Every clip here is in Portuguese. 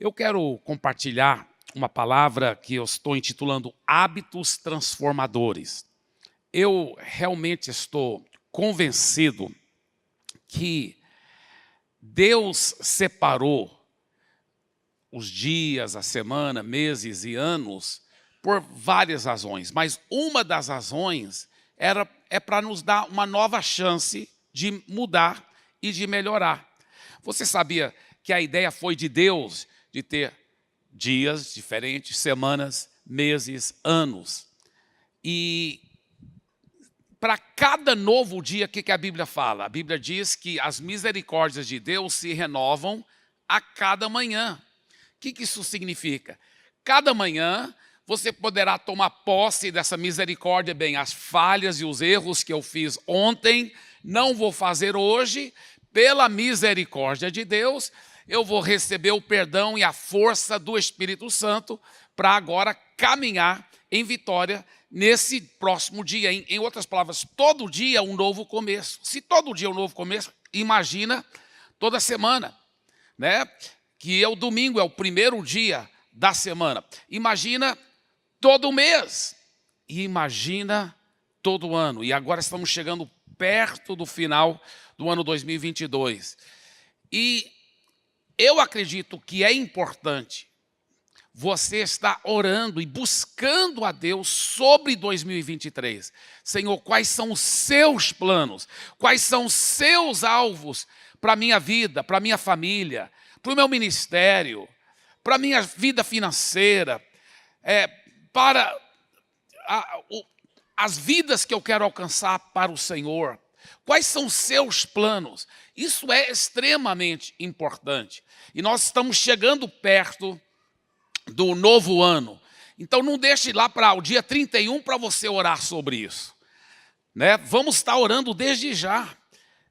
Eu quero compartilhar uma palavra que eu estou intitulando Hábitos Transformadores. Eu realmente estou convencido que Deus separou os dias, a semana, meses e anos por várias razões, mas uma das razões é para nos dar uma nova chance de mudar e de melhorar. Você sabia que a ideia foi de Deus de ter dias diferentes, semanas, meses, anos. E para cada novo dia, o que a Bíblia fala? A Bíblia diz que as misericórdias de Deus se renovam a cada manhã. O que isso significa? Cada manhã você poderá tomar posse dessa misericórdia. Bem, as falhas e os erros que eu fiz ontem, não vou fazer hoje. Pela misericórdia de Deus, eu vou receber o perdão e a força do Espírito Santo para agora caminhar em vitória nesse próximo dia. Em outras palavras, todo dia é um novo começo. Se todo dia é um novo começo, imagina toda semana, né? Que o domingo é o primeiro dia da semana. Imagina todo mês. E imagina todo ano. E agora estamos chegando perto do final do ano 2022. E eu acredito que é importante você estar orando e buscando a Deus sobre 2023. Senhor, quais são os seus planos? Quais são os seus alvos para a minha vida, para a minha família, para o meu ministério, para a minha vida financeira, para as vidas que eu quero alcançar para o Senhor? Quais são os seus planos? Isso é extremamente importante. E nós estamos chegando perto do novo ano. Então não deixe lá para o dia 31 para você orar sobre isso, né? Vamos estar orando desde já.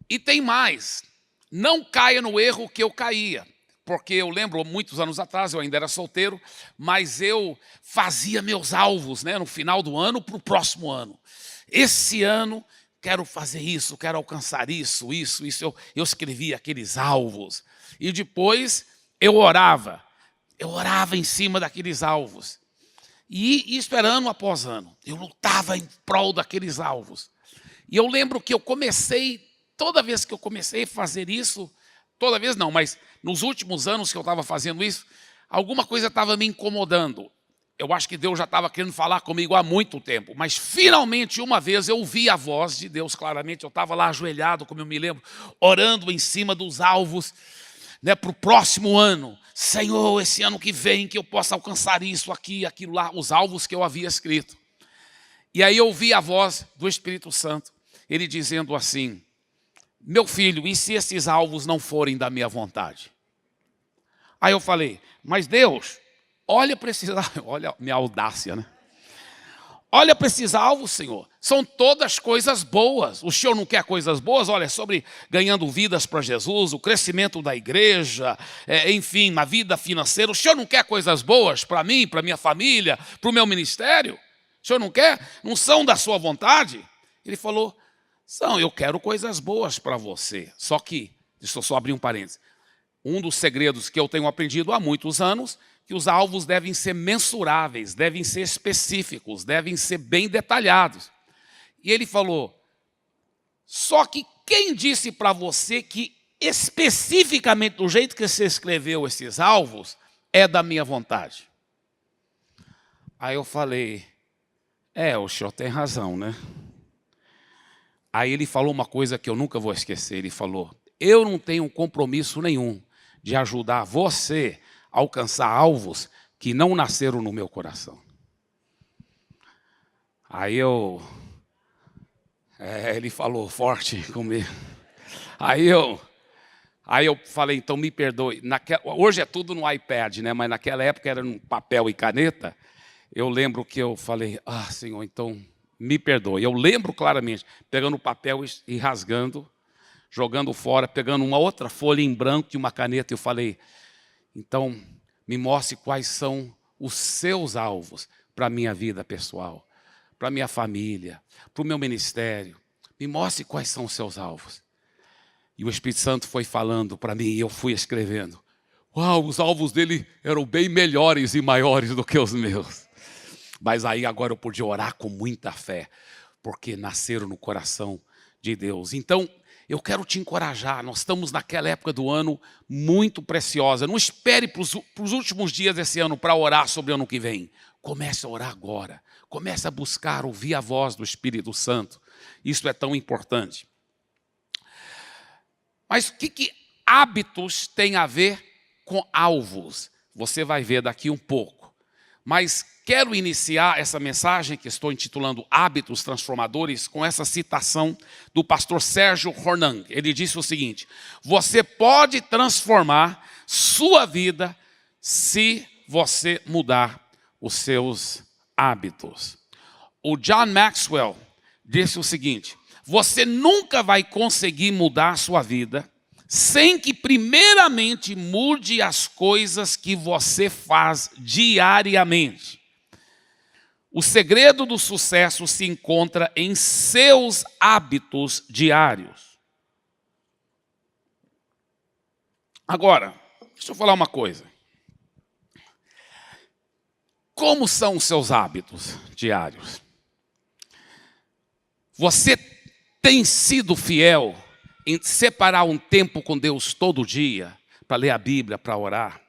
E tem mais. Não caia no erro que eu caía. Porque eu lembro, muitos anos atrás, eu ainda era solteiro, mas eu fazia meus alvos, né, no final do ano para o próximo ano. Esse ano, quero fazer isso, quero alcançar isso. Eu escrevia aqueles alvos. E depois eu orava em cima daqueles alvos. E esperando após ano, eu lutava em prol daqueles alvos. E eu lembro que toda vez que eu comecei a fazer isso, toda vez não, mas nos últimos anos que eu estava fazendo isso, alguma coisa estava me incomodando. Eu acho que Deus já estava querendo falar comigo há muito tempo, mas finalmente uma vez eu ouvi a voz de Deus claramente. Eu estava lá ajoelhado, como eu me lembro, orando em cima dos alvos, né, para o próximo ano. Senhor, esse ano que vem, que eu possa alcançar isso aqui, aquilo lá, os alvos que eu havia escrito. E aí eu ouvi a voz do Espírito Santo, ele dizendo assim: meu filho, e se esses alvos não forem da minha vontade? Aí eu falei: mas Deus, olha para esses alvos, olha minha audácia, né? Olha para esses alvos, Senhor, são todas coisas boas. O Senhor não quer coisas boas? Olha, é sobre ganhando vidas para Jesus, o crescimento da igreja, enfim, na vida financeira. O Senhor não quer coisas boas para mim, para minha família, para o meu ministério? O Senhor não quer? Não são da sua vontade? Ele falou: eu quero coisas boas para você. Só que, deixa eu só abrir um parênteses, um dos segredos que eu tenho aprendido há muitos anos, que os alvos devem ser mensuráveis, devem ser específicos, devem ser bem detalhados. E ele falou: só que quem disse para você que especificamente do jeito que você escreveu esses alvos é da minha vontade? Aí eu falei: o senhor tem razão, né? Aí ele falou uma coisa que eu nunca vou esquecer. Ele falou: eu não tenho compromisso nenhum de ajudar você a alcançar alvos que não nasceram no meu coração. Aí ele falou forte comigo. Aí eu falei: então me perdoe. Hoje é tudo no iPad, né? Mas naquela época era no papel e caneta. Eu lembro que eu falei: Senhor, então me perdoe. Eu lembro claramente, pegando o papel e rasgando, jogando fora, pegando uma outra folha em branco e uma caneta. Eu falei: então me mostre quais são os seus alvos para a minha vida pessoal, para a minha família, para o meu ministério. Me mostre quais são os seus alvos. E o Espírito Santo foi falando para mim e eu fui escrevendo. Uau, os alvos dele eram bem melhores e maiores do que os meus. Mas aí agora eu podia orar com muita fé, porque nasceram no coração de Deus. Então, eu quero te encorajar, nós estamos naquela época do ano muito preciosa. Não espere para os últimos dias desse ano para orar sobre o ano que vem. Comece a orar agora. Comece a buscar, ouvir a voz do Espírito Santo. Isso é tão importante. Mas o que hábitos tem a ver com alvos? Você vai ver daqui um pouco. Mas quero iniciar essa mensagem que estou intitulando Hábitos Transformadores com essa citação do pastor Sérgio Hornang. Ele disse o seguinte: você pode transformar sua vida se você mudar os seus hábitos. O John Maxwell disse o seguinte: você nunca vai conseguir mudar a sua vida sem que primeiramente mude as coisas que você faz diariamente. O segredo do sucesso se encontra em seus hábitos diários. Agora, deixa eu falar uma coisa. Como são os seus hábitos diários? Você tem sido fiel em separar um tempo com Deus todo dia, para ler a Bíblia, para orar?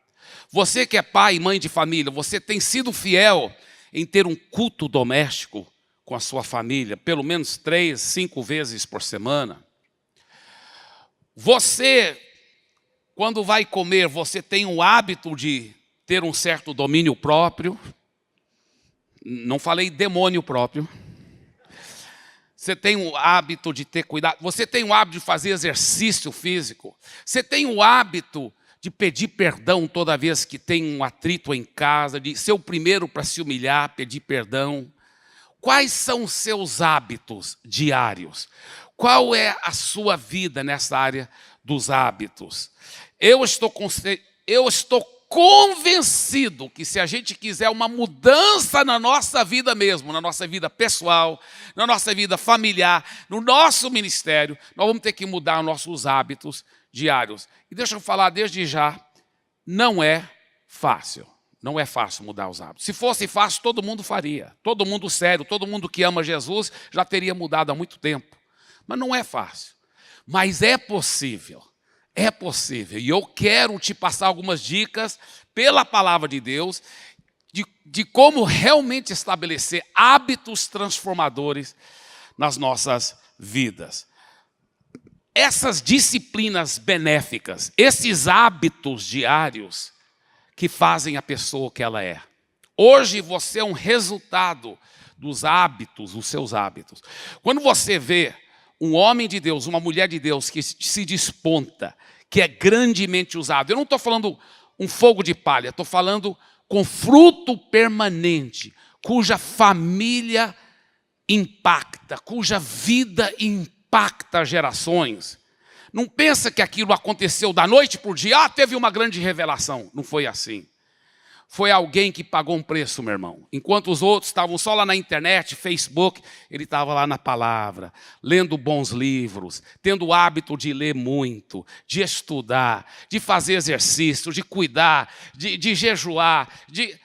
Você que é pai e mãe de família, você tem sido fiel em ter um culto doméstico com a sua família, pelo menos 3, 5 vezes por semana? Você, quando vai comer, você tem o hábito de ter um certo domínio próprio? Não falei demônio próprio. Você tem o hábito de ter cuidado. Você tem o hábito de fazer exercício físico. Você tem o hábito de pedir perdão toda vez que tem um atrito em casa, de ser o primeiro para se humilhar, pedir perdão. Quais são os seus hábitos diários? Qual é a sua vida nessa área dos hábitos? Eu estou convencido que se a gente quiser uma mudança na nossa vida mesmo, na nossa vida pessoal, na nossa vida familiar, no nosso ministério, nós vamos ter que mudar nossos hábitos diários. E deixa eu falar desde já, não é fácil. Não é fácil mudar os hábitos. Se fosse fácil, todo mundo faria. Todo mundo sério, todo mundo que ama Jesus já teria mudado há muito tempo. Mas não é fácil. Mas é possível. É possível, e eu quero te passar algumas dicas pela palavra de Deus de como realmente estabelecer hábitos transformadores nas nossas vidas. Essas disciplinas benéficas, esses hábitos diários que fazem a pessoa o que ela é. Hoje você é um resultado dos hábitos, os seus hábitos. Quando você vê um homem de Deus, uma mulher de Deus que se desponta, que é grandemente usado. Eu não estou falando um fogo de palha, estou falando com fruto permanente, cuja família impacta, cuja vida impacta gerações. Não pensa que aquilo aconteceu da noite para o dia, teve uma grande revelação. Não foi assim. Foi alguém que pagou um preço, meu irmão. Enquanto os outros estavam só lá na internet, Facebook, ele estava lá na palavra, lendo bons livros, tendo o hábito de ler muito, de estudar, de fazer exercício, de cuidar, de jejuar,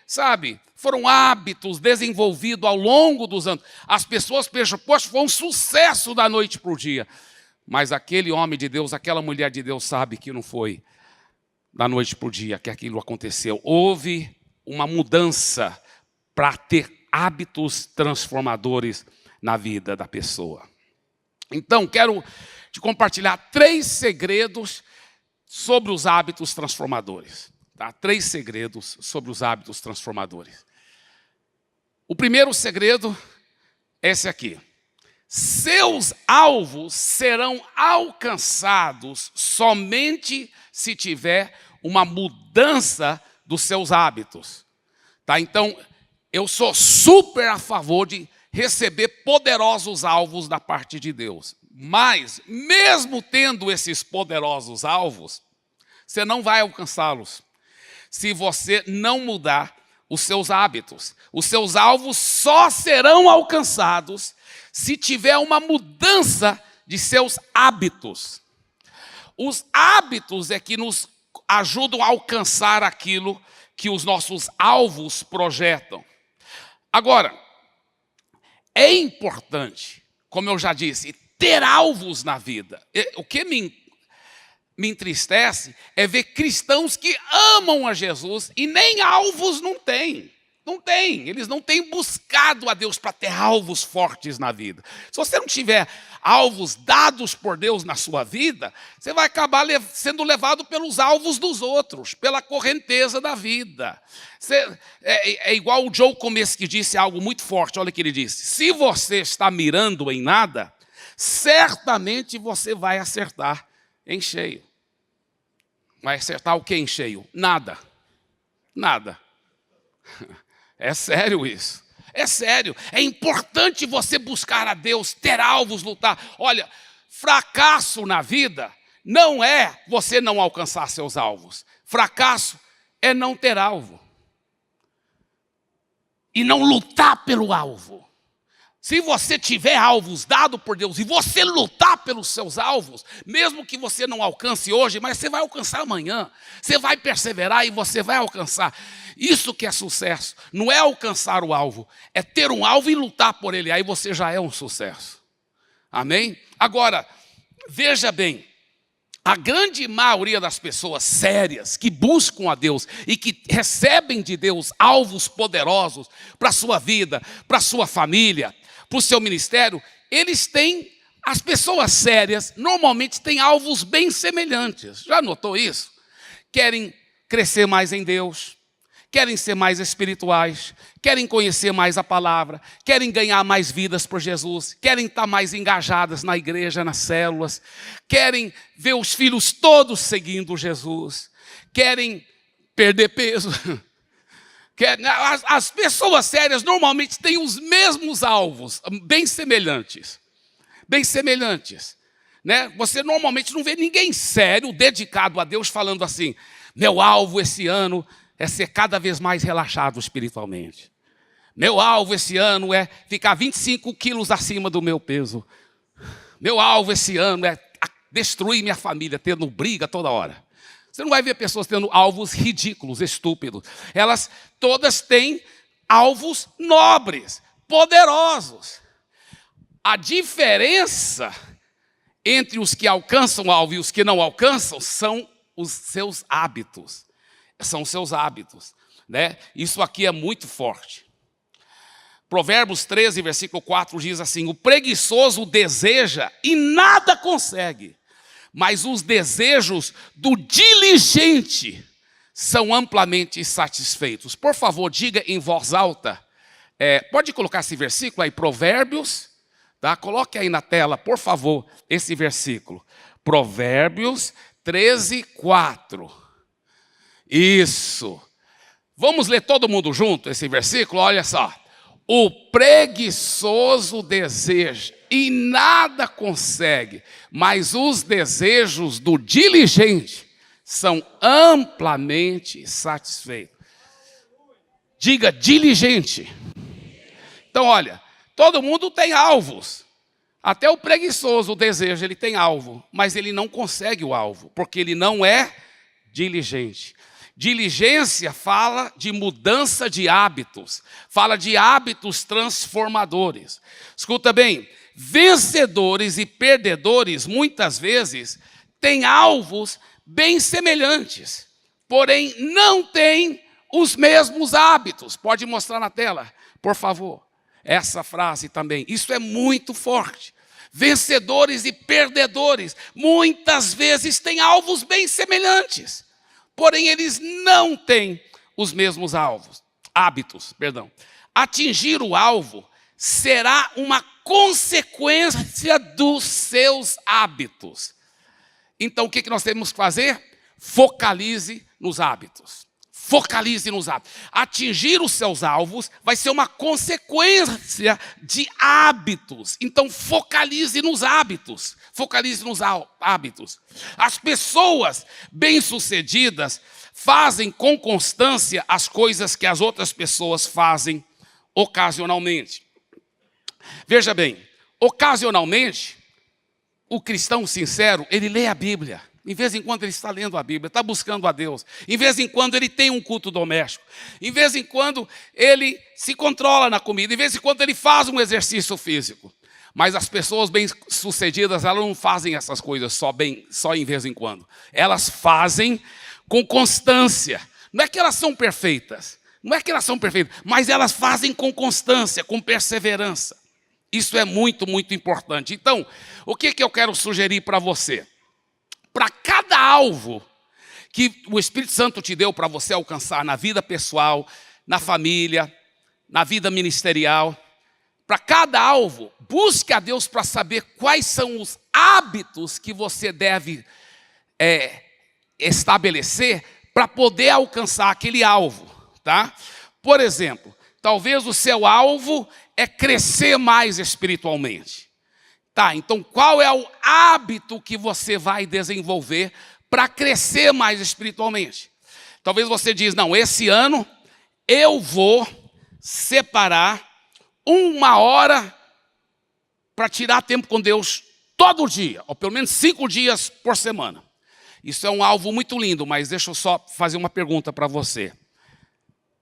sabe? Foram hábitos desenvolvidos ao longo dos anos. As pessoas pensam, poxa, foi um sucesso da noite para o dia. Mas aquele homem de Deus, aquela mulher de Deus sabe que não foi da noite para o dia que aquilo aconteceu. Houve uma mudança para ter hábitos transformadores na vida da pessoa. Então, quero te compartilhar 3 segredos sobre os hábitos transformadores. Tá? 3 segredos sobre os hábitos transformadores. O primeiro segredo é esse aqui. Seus alvos serão alcançados somente se tiver uma mudança dos seus hábitos. Tá? Então, eu sou super a favor de receber poderosos alvos da parte de Deus. Mas, mesmo tendo esses poderosos alvos, você não vai alcançá-los se você não mudar os seus hábitos. Os seus alvos só serão alcançados se tiver uma mudança de seus hábitos. Os hábitos é que nos ajudam a alcançar aquilo que os nossos alvos projetam. Agora, é importante, como eu já disse, ter alvos na vida. O que me entristece é ver cristãos que amam a Jesus e nem alvos não têm. Não tem, eles não têm buscado a Deus para ter alvos fortes na vida. Se você não tiver alvos dados por Deus na sua vida, você vai acabar sendo levado pelos alvos dos outros, pela correnteza da vida. É igual o Joe Começo disse algo muito forte, olha o que ele disse. Se você está mirando em nada, certamente você vai acertar em cheio. Vai acertar o que em cheio? Nada. Nada. É sério isso. É sério. É importante você buscar a Deus, ter alvos, lutar. Olha, fracasso na vida não é você não alcançar seus alvos. Fracasso é não ter alvo. E não lutar pelo alvo. Se você tiver alvos dados por Deus e você lutar pelos seus alvos, mesmo que você não alcance hoje, mas você vai alcançar amanhã. Você vai perseverar e você vai alcançar. Isso que é sucesso. Não é alcançar o alvo, é ter um alvo e lutar por ele. Aí você já é um sucesso. Amém? Agora, veja bem. A grande maioria das pessoas sérias que buscam a Deus e que recebem de Deus alvos poderosos para a sua vida, para a sua família, para o seu ministério, as pessoas sérias normalmente têm alvos bem semelhantes. Já notou isso? Querem crescer mais em Deus, querem ser mais espirituais, querem conhecer mais a palavra, querem ganhar mais vidas por Jesus, querem estar mais engajadas na igreja, nas células, querem ver os filhos todos seguindo Jesus, querem perder peso. As pessoas sérias normalmente têm os mesmos alvos, bem semelhantes. Bem semelhantes. Né? Você normalmente não vê ninguém sério, dedicado a Deus, falando assim, meu alvo esse ano é ser cada vez mais relaxado espiritualmente. Meu alvo esse ano é ficar 25 quilos acima do meu peso. Meu alvo esse ano é destruir minha família, tendo briga toda hora. Você não vai ver pessoas tendo alvos ridículos, estúpidos. Elas todas têm alvos nobres, poderosos. A diferença entre os que alcançam o alvo e os que não alcançam são os seus hábitos. São os seus hábitos. Né? Isso aqui é muito forte. Provérbios 13, versículo 4 diz assim, o preguiçoso deseja e nada consegue. Mas os desejos do diligente são amplamente satisfeitos. Por favor, diga em voz alta. Pode colocar esse versículo aí, Provérbios. Tá? Coloque aí na tela, por favor, esse versículo. Provérbios 13, 4. Isso. Vamos ler todo mundo junto esse versículo? Olha só. O preguiçoso deseja e nada consegue, mas os desejos do diligente são amplamente satisfeitos. Diga diligente. Então, olha, todo mundo tem alvos. Até o preguiçoso, o desejo, ele tem alvo, mas ele não consegue o alvo, porque ele não é diligente. Diligência fala de mudança de hábitos, fala de hábitos transformadores. Escuta bem, vencedores e perdedores, muitas vezes, têm alvos bem semelhantes, porém não têm os mesmos hábitos. Pode mostrar na tela, por favor, essa frase também. Isso é muito forte. Vencedores e perdedores, muitas vezes têm alvos bem semelhantes. Porém, eles não têm os mesmos hábitos. Atingir o alvo será uma consequência dos seus hábitos. Então, o que nós temos que fazer? Focalize nos hábitos. Focalize nos hábitos. Atingir os seus alvos vai ser uma consequência de hábitos. Então, focalize nos hábitos. Focalize nos hábitos. As pessoas bem-sucedidas fazem com constância as coisas que as outras pessoas fazem ocasionalmente. Veja bem, ocasionalmente, o cristão sincero, ele lê a Bíblia. Em vez em quando ele está lendo a Bíblia, está buscando a Deus. Em vez em quando ele tem um culto doméstico. Em vez em quando ele se controla na comida. Em vez em quando ele faz um exercício físico. Mas as pessoas bem-sucedidas, elas não fazem essas coisas só em vez em quando. Elas fazem com constância. Não é que elas são perfeitas. Não é que elas são perfeitas. Mas elas fazem com constância, com perseverança. Isso é muito, muito importante. Então, o que eu quero sugerir para você? Para cada alvo que o Espírito Santo te deu para você alcançar na vida pessoal, na família, na vida ministerial, para cada alvo, busque a Deus para saber quais são os hábitos que você deve estabelecer para poder alcançar aquele alvo, tá? Por exemplo, talvez o seu alvo é crescer mais espiritualmente. Tá, então qual é o hábito que você vai desenvolver para crescer mais espiritualmente? Talvez você diz, não, esse ano eu vou separar 1 hora para tirar tempo com Deus todo dia, ou pelo menos 5 dias por semana. Isso é um alvo muito lindo, mas deixa eu só fazer uma pergunta para você.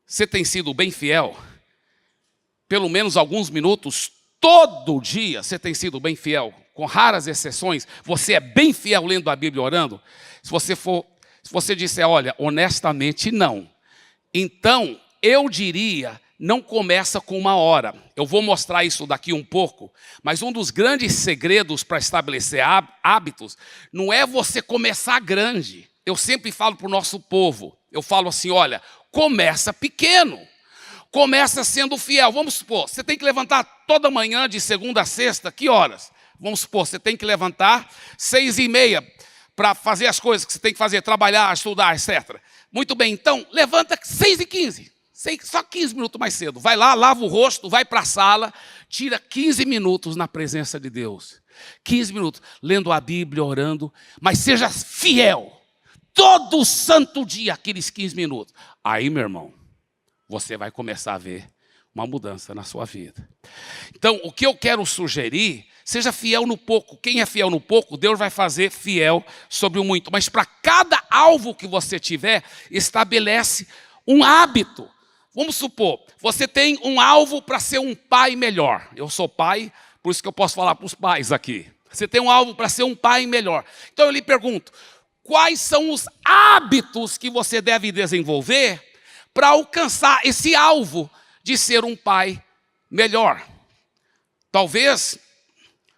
Você tem sido bem fiel? Pelo menos alguns minutos todo dia você tem sido bem fiel, com raras exceções, você é bem fiel lendo a Bíblia e orando? Se você disser, olha, honestamente não. Então, eu diria, não começa com 1 hora. Eu vou mostrar isso daqui um pouco, mas um dos grandes segredos para estabelecer hábitos não é você começar grande. Eu sempre falo para o nosso povo, eu falo assim, olha, começa pequeno. Começa sendo fiel. Vamos supor, você tem que levantar toda manhã de segunda a sexta, que horas? Vamos supor, você tem que levantar 6h30 para fazer as coisas que você tem que fazer, trabalhar, estudar, etc. Muito bem, então, levanta 6h15, só 15 minutos mais cedo. Vai lá, lava o rosto, vai para a sala, tira 15 minutos na presença de Deus. 15 minutos, lendo a Bíblia, orando, mas seja fiel. Todo santo dia, aqueles 15 minutos. Aí, meu irmão, você vai começar a ver uma mudança na sua vida. Então, o que eu quero sugerir, seja fiel no pouco. Quem é fiel no pouco, Deus vai fazer fiel sobre o muito. Mas para cada alvo que você tiver, estabelece um hábito. Vamos supor, você tem um alvo para ser um pai melhor. Eu sou pai, por isso que eu posso falar para os pais aqui. Você tem um alvo para ser um pai melhor. Então eu lhe pergunto, quais são os hábitos que você deve desenvolver para alcançar esse alvo de ser um pai melhor? Talvez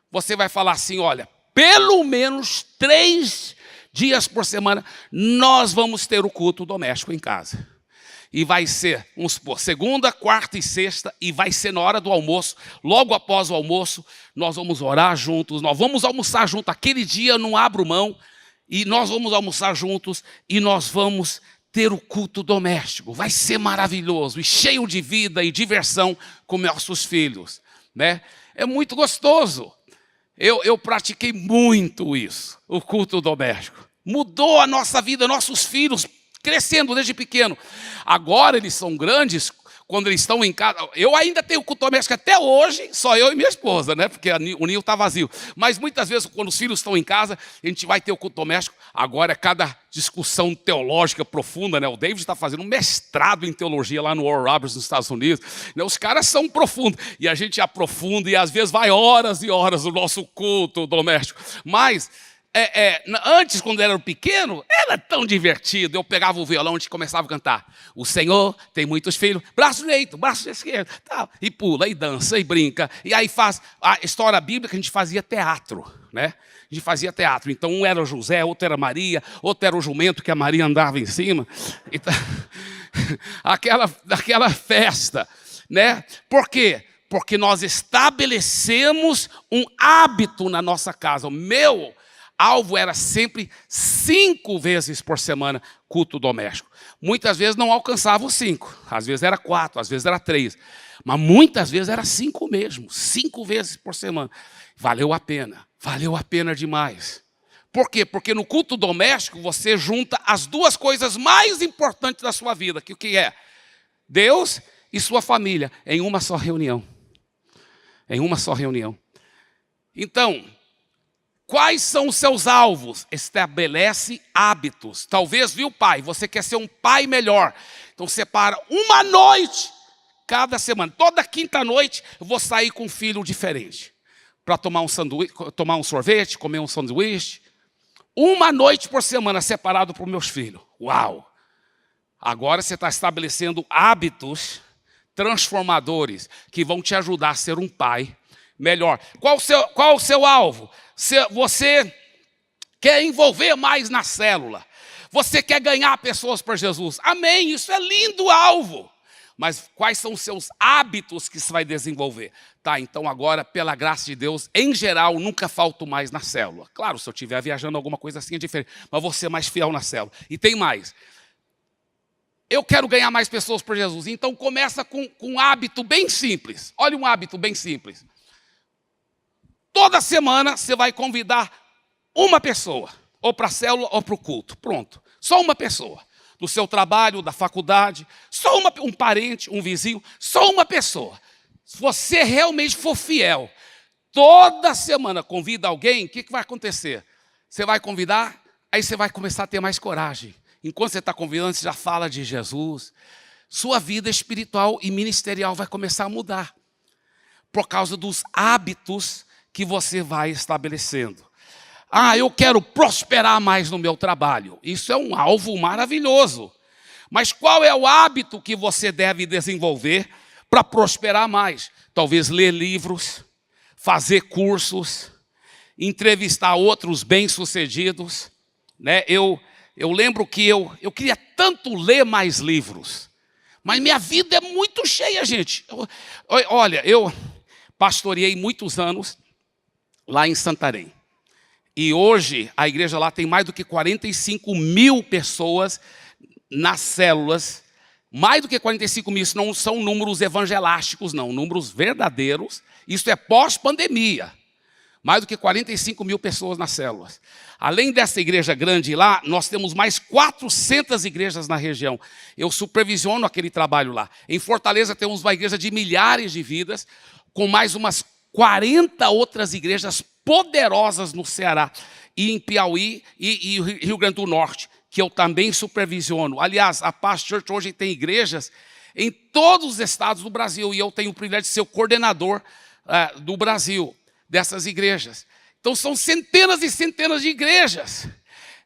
você vai falar assim, olha, pelo menos 3 dias por semana nós vamos ter o culto doméstico em casa. E vai ser, vamos supor, segunda, quarta e sexta, e vai ser na hora do almoço, logo após o almoço, nós vamos orar juntos, nós vamos almoçar juntos, aquele dia eu não abro mão, e nós vamos almoçar juntos, e nós vamos ter o culto doméstico. Vai ser maravilhoso, e cheio de vida e diversão com nossos filhos, né? É muito gostoso. Eu pratiquei muito isso, o culto doméstico. Mudou a nossa vida, nossos filhos crescendo desde pequeno. Agora eles são grandes, quando eles estão em casa. Eu ainda tenho culto doméstico até hoje, só eu e minha esposa, né? Porque o ninho está vazio. Mas muitas vezes, quando os filhos estão em casa, a gente vai ter o culto doméstico. Agora é cada discussão teológica profunda, né? O David está fazendo um mestrado em teologia lá no Oral Roberts, nos Estados Unidos. Os caras são profundos. E a gente aprofunda e às vezes vai horas e horas no nosso culto doméstico. Mas antes, quando eu era pequeno, era tão divertido. Eu pegava o violão e começava a cantar. O Senhor tem muitos filhos, braço direito, braço esquerdo, tal. E pula, e dança, e brinca. E aí faz a história bíblica, a gente fazia teatro, né? A gente fazia teatro. Então, um era José, outro era Maria, outro era o jumento que a Maria andava em cima. Então, aquela festa, né? Por quê? Porque nós estabelecemos um hábito na nossa casa. O meu alvo era sempre 5 vezes por semana culto doméstico. Muitas vezes não alcançava os 5, às vezes era 4, às vezes era 3, mas muitas vezes era 5 mesmo, 5 vezes por semana. Valeu a pena demais. Por quê? Porque no culto doméstico você junta as 2 coisas mais importantes da sua vida, que o que é? Deus e sua família, em uma só reunião. Em uma só reunião. Então, Quais são os seus alvos? Estabelece hábitos. Talvez, viu, pai, você quer ser um pai melhor. Então separa uma noite cada semana. Toda quinta-noite eu vou sair com um filho diferente. Para tomar um sanduíche, tomar um sorvete, comer um sanduíche. Uma noite por semana separado para os meus filhos. Uau! Agora você está estabelecendo hábitos transformadores que vão te ajudar a ser um pai melhor. Qual o seu alvo? Você quer envolver mais na célula. Você quer ganhar pessoas para Jesus. Amém, isso é lindo alvo. Mas quais são os seus hábitos que você vai desenvolver? Tá, então agora, pela graça de Deus, em geral, nunca falto mais na célula. Claro, se eu estiver viajando alguma coisa assim é diferente, mas vou ser mais fiel na célula. E tem mais. Eu quero ganhar mais pessoas para Jesus. Então começa com um hábito bem simples. Olha um hábito bem simples. Toda semana você vai convidar uma pessoa, ou para a célula ou para o culto. Pronto, só uma pessoa. Do seu trabalho, da faculdade, só um parente, um vizinho, só uma pessoa. Se você realmente for fiel, toda semana convida alguém, o que vai acontecer? Você vai convidar, aí você vai começar a ter mais coragem. Enquanto você está convidando, você já fala de Jesus. Sua vida espiritual e ministerial vai começar a mudar. Por causa dos hábitos que você vai estabelecendo. Ah, eu quero prosperar mais no meu trabalho. Isso é um alvo maravilhoso. Mas qual é o hábito que você deve desenvolver para prosperar mais? Talvez ler livros, fazer cursos, entrevistar outros bem-sucedidos. Né? Eu lembro que eu queria tanto ler mais livros. Mas minha vida é muito cheia, gente. Olha, eu pastoreei muitos anos lá em Santarém. E hoje a igreja lá tem mais do que 45 mil pessoas nas células. Mais do que 45 mil, isso não são números evangelásticos, não. Números verdadeiros. Isso é pós-pandemia. Mais do que 45 mil pessoas nas células. Além dessa igreja grande lá, nós temos mais 400 igrejas na região. Eu supervisiono aquele trabalho lá. Em Fortaleza temos uma igreja de milhares de vidas, com mais umas 40 outras igrejas poderosas no Ceará, e em Piauí e Rio Grande do Norte, que eu também supervisiono. Aliás, a Paz Church hoje tem igrejas em todos os estados do Brasil, e eu tenho o privilégio de ser o coordenador do Brasil, dessas igrejas. Então são centenas e centenas de igrejas.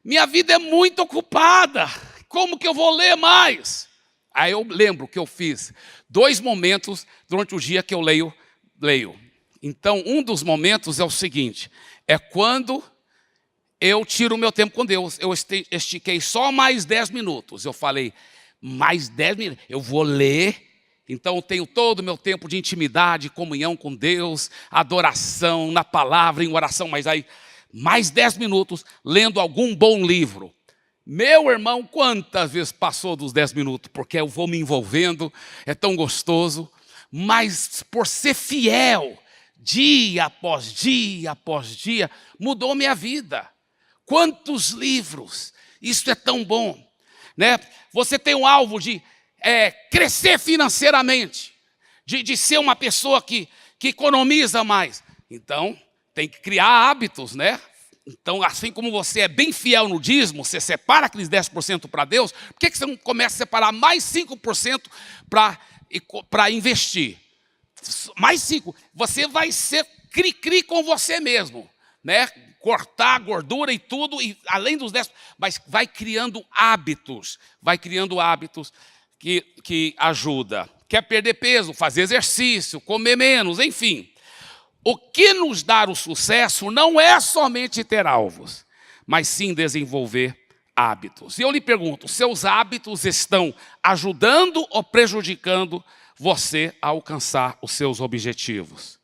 Minha vida é muito ocupada. Como que eu vou ler mais? Aí eu lembro que eu fiz 2 momentos durante o dia que eu leio. Então, um dos momentos é o seguinte, é quando eu tiro o meu tempo com Deus. Eu estiquei só mais 10 minutos. Eu falei, mais 10 minutos, eu vou ler. Então, eu tenho todo o meu tempo de intimidade, comunhão com Deus, adoração, na palavra, em oração. Mas aí, mais 10 minutos, lendo algum bom livro. Meu irmão, quantas vezes passou dos 10 minutos? Porque eu vou me envolvendo, é tão gostoso. Mas por ser fiel, dia após dia, mudou minha vida. Quantos livros, isso é tão bom. Né? Você tem um alvo de crescer financeiramente, de ser uma pessoa que economiza mais. Então, tem que criar hábitos, né? Então, assim como você é bem fiel no dízimo, você separa aqueles 10% para Deus, por que você não começa a separar mais 5% para investir? Mais 5%. Você vai ser cri-cri com você mesmo, né? Cortar a gordura e tudo, e além dos 10%, mas vai criando hábitos que ajuda. Quer perder peso, fazer exercício, comer menos, enfim. O que nos dá o sucesso não é somente ter alvos, mas sim desenvolver hábitos. E eu lhe pergunto, seus hábitos estão ajudando ou prejudicando você a alcançar os seus objetivos?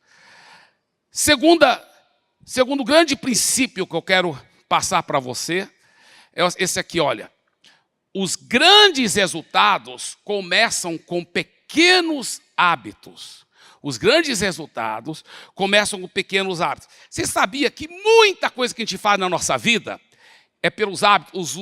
Segundo grande princípio que eu quero passar para você, é esse aqui, olha. Os grandes resultados começam com pequenos hábitos. Os grandes resultados começam com pequenos hábitos. Você sabia que muita coisa que a gente faz na nossa vida é pelos hábitos?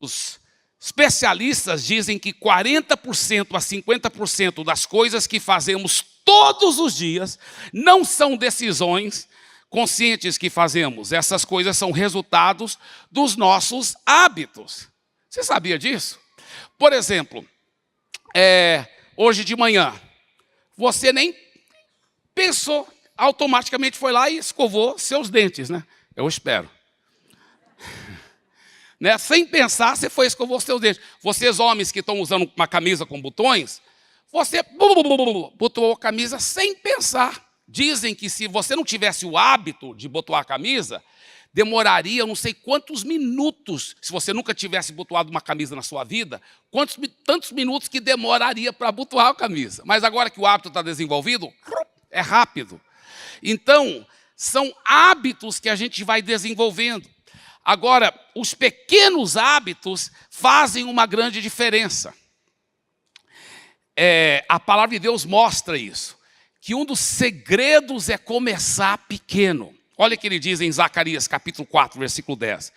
Os especialistas dizem que 40% a 50% das coisas que fazemos todos os dias não são decisões conscientes que fazemos. Essas coisas são resultados dos nossos hábitos. Você sabia disso? Por exemplo, hoje de manhã, você nem pensou, automaticamente foi lá e escovou seus dentes, né? Eu espero. Né? Sem pensar, você foi e escovou seus dentes. Vocês homens que estão usando uma camisa com botões, você botou a camisa sem pensar. Dizem que se você não tivesse o hábito de botar a camisa, demoraria não sei quantos minutos, se você nunca tivesse botoado uma camisa na sua vida, tantos minutos que demoraria para botoar a camisa. Mas agora que o hábito está desenvolvido, é rápido. Então, são hábitos que a gente vai desenvolvendo. Agora, os pequenos hábitos fazem uma grande diferença. A palavra de Deus mostra isso, que um dos segredos é começar pequeno. Olha o que ele diz em Zacarias, capítulo 4, versículo 10.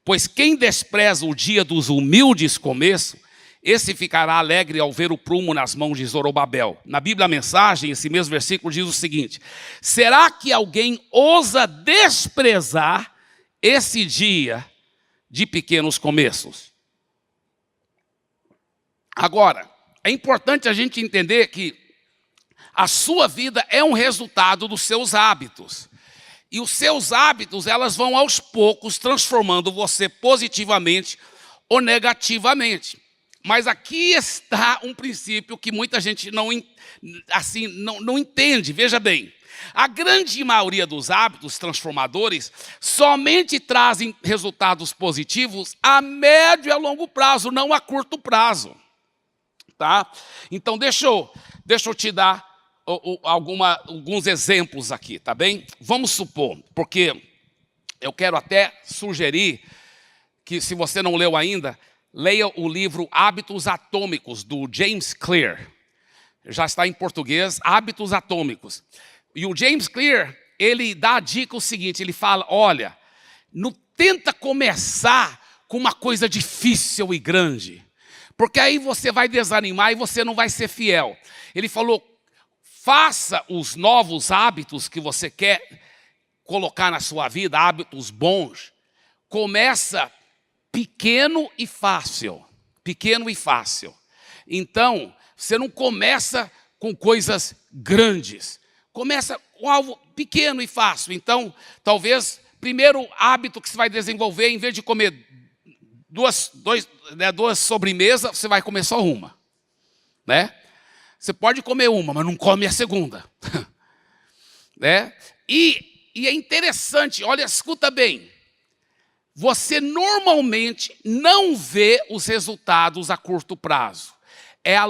Pois quem despreza o dia dos humildes começos, esse ficará alegre ao ver o prumo nas mãos de Zorobabel. Na Bíblia, a mensagem, esse mesmo versículo diz o seguinte: será que alguém ousa desprezar esse dia de pequenos começos? Agora, é importante a gente entender que a sua vida é um resultado dos seus hábitos. E os seus hábitos, elas vão aos poucos transformando você positivamente ou negativamente. Mas aqui está um princípio que muita gente não entende. Veja bem, a grande maioria dos hábitos transformadores somente trazem resultados positivos a médio e a longo prazo, não a curto prazo. Tá? Então, deixa eu te dar alguns exemplos aqui, tá bem? Vamos supor, porque eu quero até sugerir que, se você não leu ainda, leia o livro Hábitos Atômicos, do James Clear. Já está em português, Hábitos Atômicos. E o James Clear, ele dá a dica o seguinte, ele fala, olha, não tenta começar com uma coisa difícil e grande, porque aí você vai desanimar e você não vai ser fiel. Ele falou, faça os novos hábitos que você quer colocar na sua vida, hábitos bons, começa pequeno e fácil. Pequeno e fácil. Então, você não começa com coisas grandes. Começa com algo pequeno e fácil. Então, talvez, primeiro hábito que você vai desenvolver, em vez de comer duas sobremesas, você vai comer só uma. Né? Você pode comer uma, mas não come a segunda. Né? E é interessante, olha, escuta bem. Você normalmente não vê os resultados a curto prazo. É a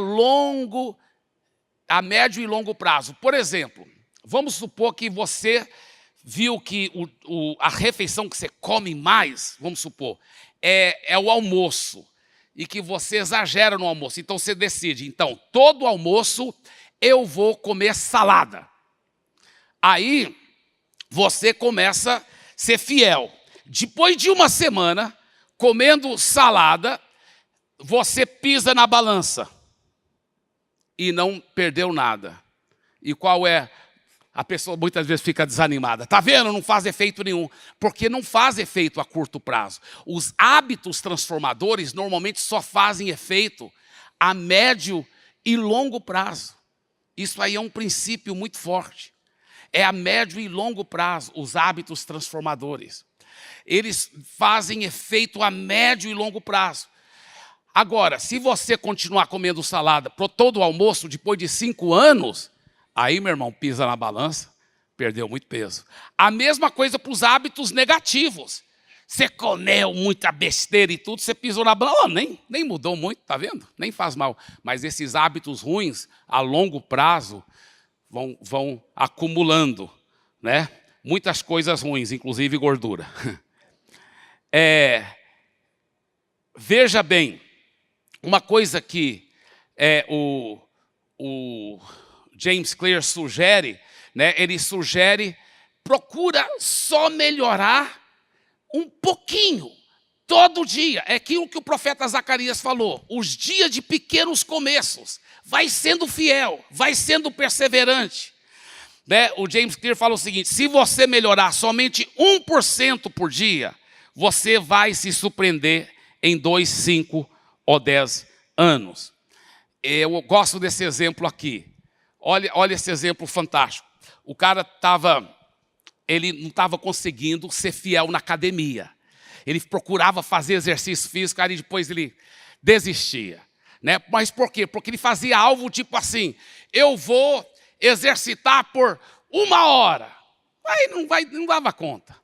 médio e longo prazo. Por exemplo, vamos supor que você viu que a refeição que você come mais, vamos supor, é o almoço. E que você exagera no almoço. Então você decide, então, todo almoço eu vou comer salada. Aí você começa a ser fiel. Depois de uma semana, comendo salada, você pisa na balança e não perdeu nada. E qual é? A pessoa muitas vezes fica desanimada. Está vendo? Não faz efeito nenhum. Porque não faz efeito a curto prazo. Os hábitos transformadores normalmente só fazem efeito a médio e longo prazo. Isso aí é um princípio muito forte. É a médio e longo prazo, os hábitos transformadores. Eles fazem efeito a médio e longo prazo. Agora, se você continuar comendo salada para todo o almoço depois de 5 anos, aí, meu irmão, pisa na balança, perdeu muito peso. A mesma coisa para os hábitos negativos. Você comeu muita besteira e tudo, você pisou na balança, nem mudou muito, tá vendo? Nem faz mal. Mas esses hábitos ruins, a longo prazo, vão acumulando, né? Muitas coisas ruins, inclusive gordura. Veja bem, uma coisa que o James Clear sugere, né? Ele sugere, procura só melhorar um pouquinho, todo dia. É aquilo que o profeta Zacarias falou, os dias de pequenos começos. Vai sendo fiel, vai sendo perseverante. né? O James Clear fala o seguinte: se você melhorar somente 1% por dia, você vai se surpreender em 2, 5 ou 10 anos. Eu gosto desse exemplo aqui. Olha esse exemplo fantástico. O cara ele não estava conseguindo ser fiel na academia. Ele procurava fazer exercício físico, aí depois ele desistia, né? Mas por quê? Porque ele fazia algo tipo assim: eu vou exercitar por 1 hora. Aí não dava conta.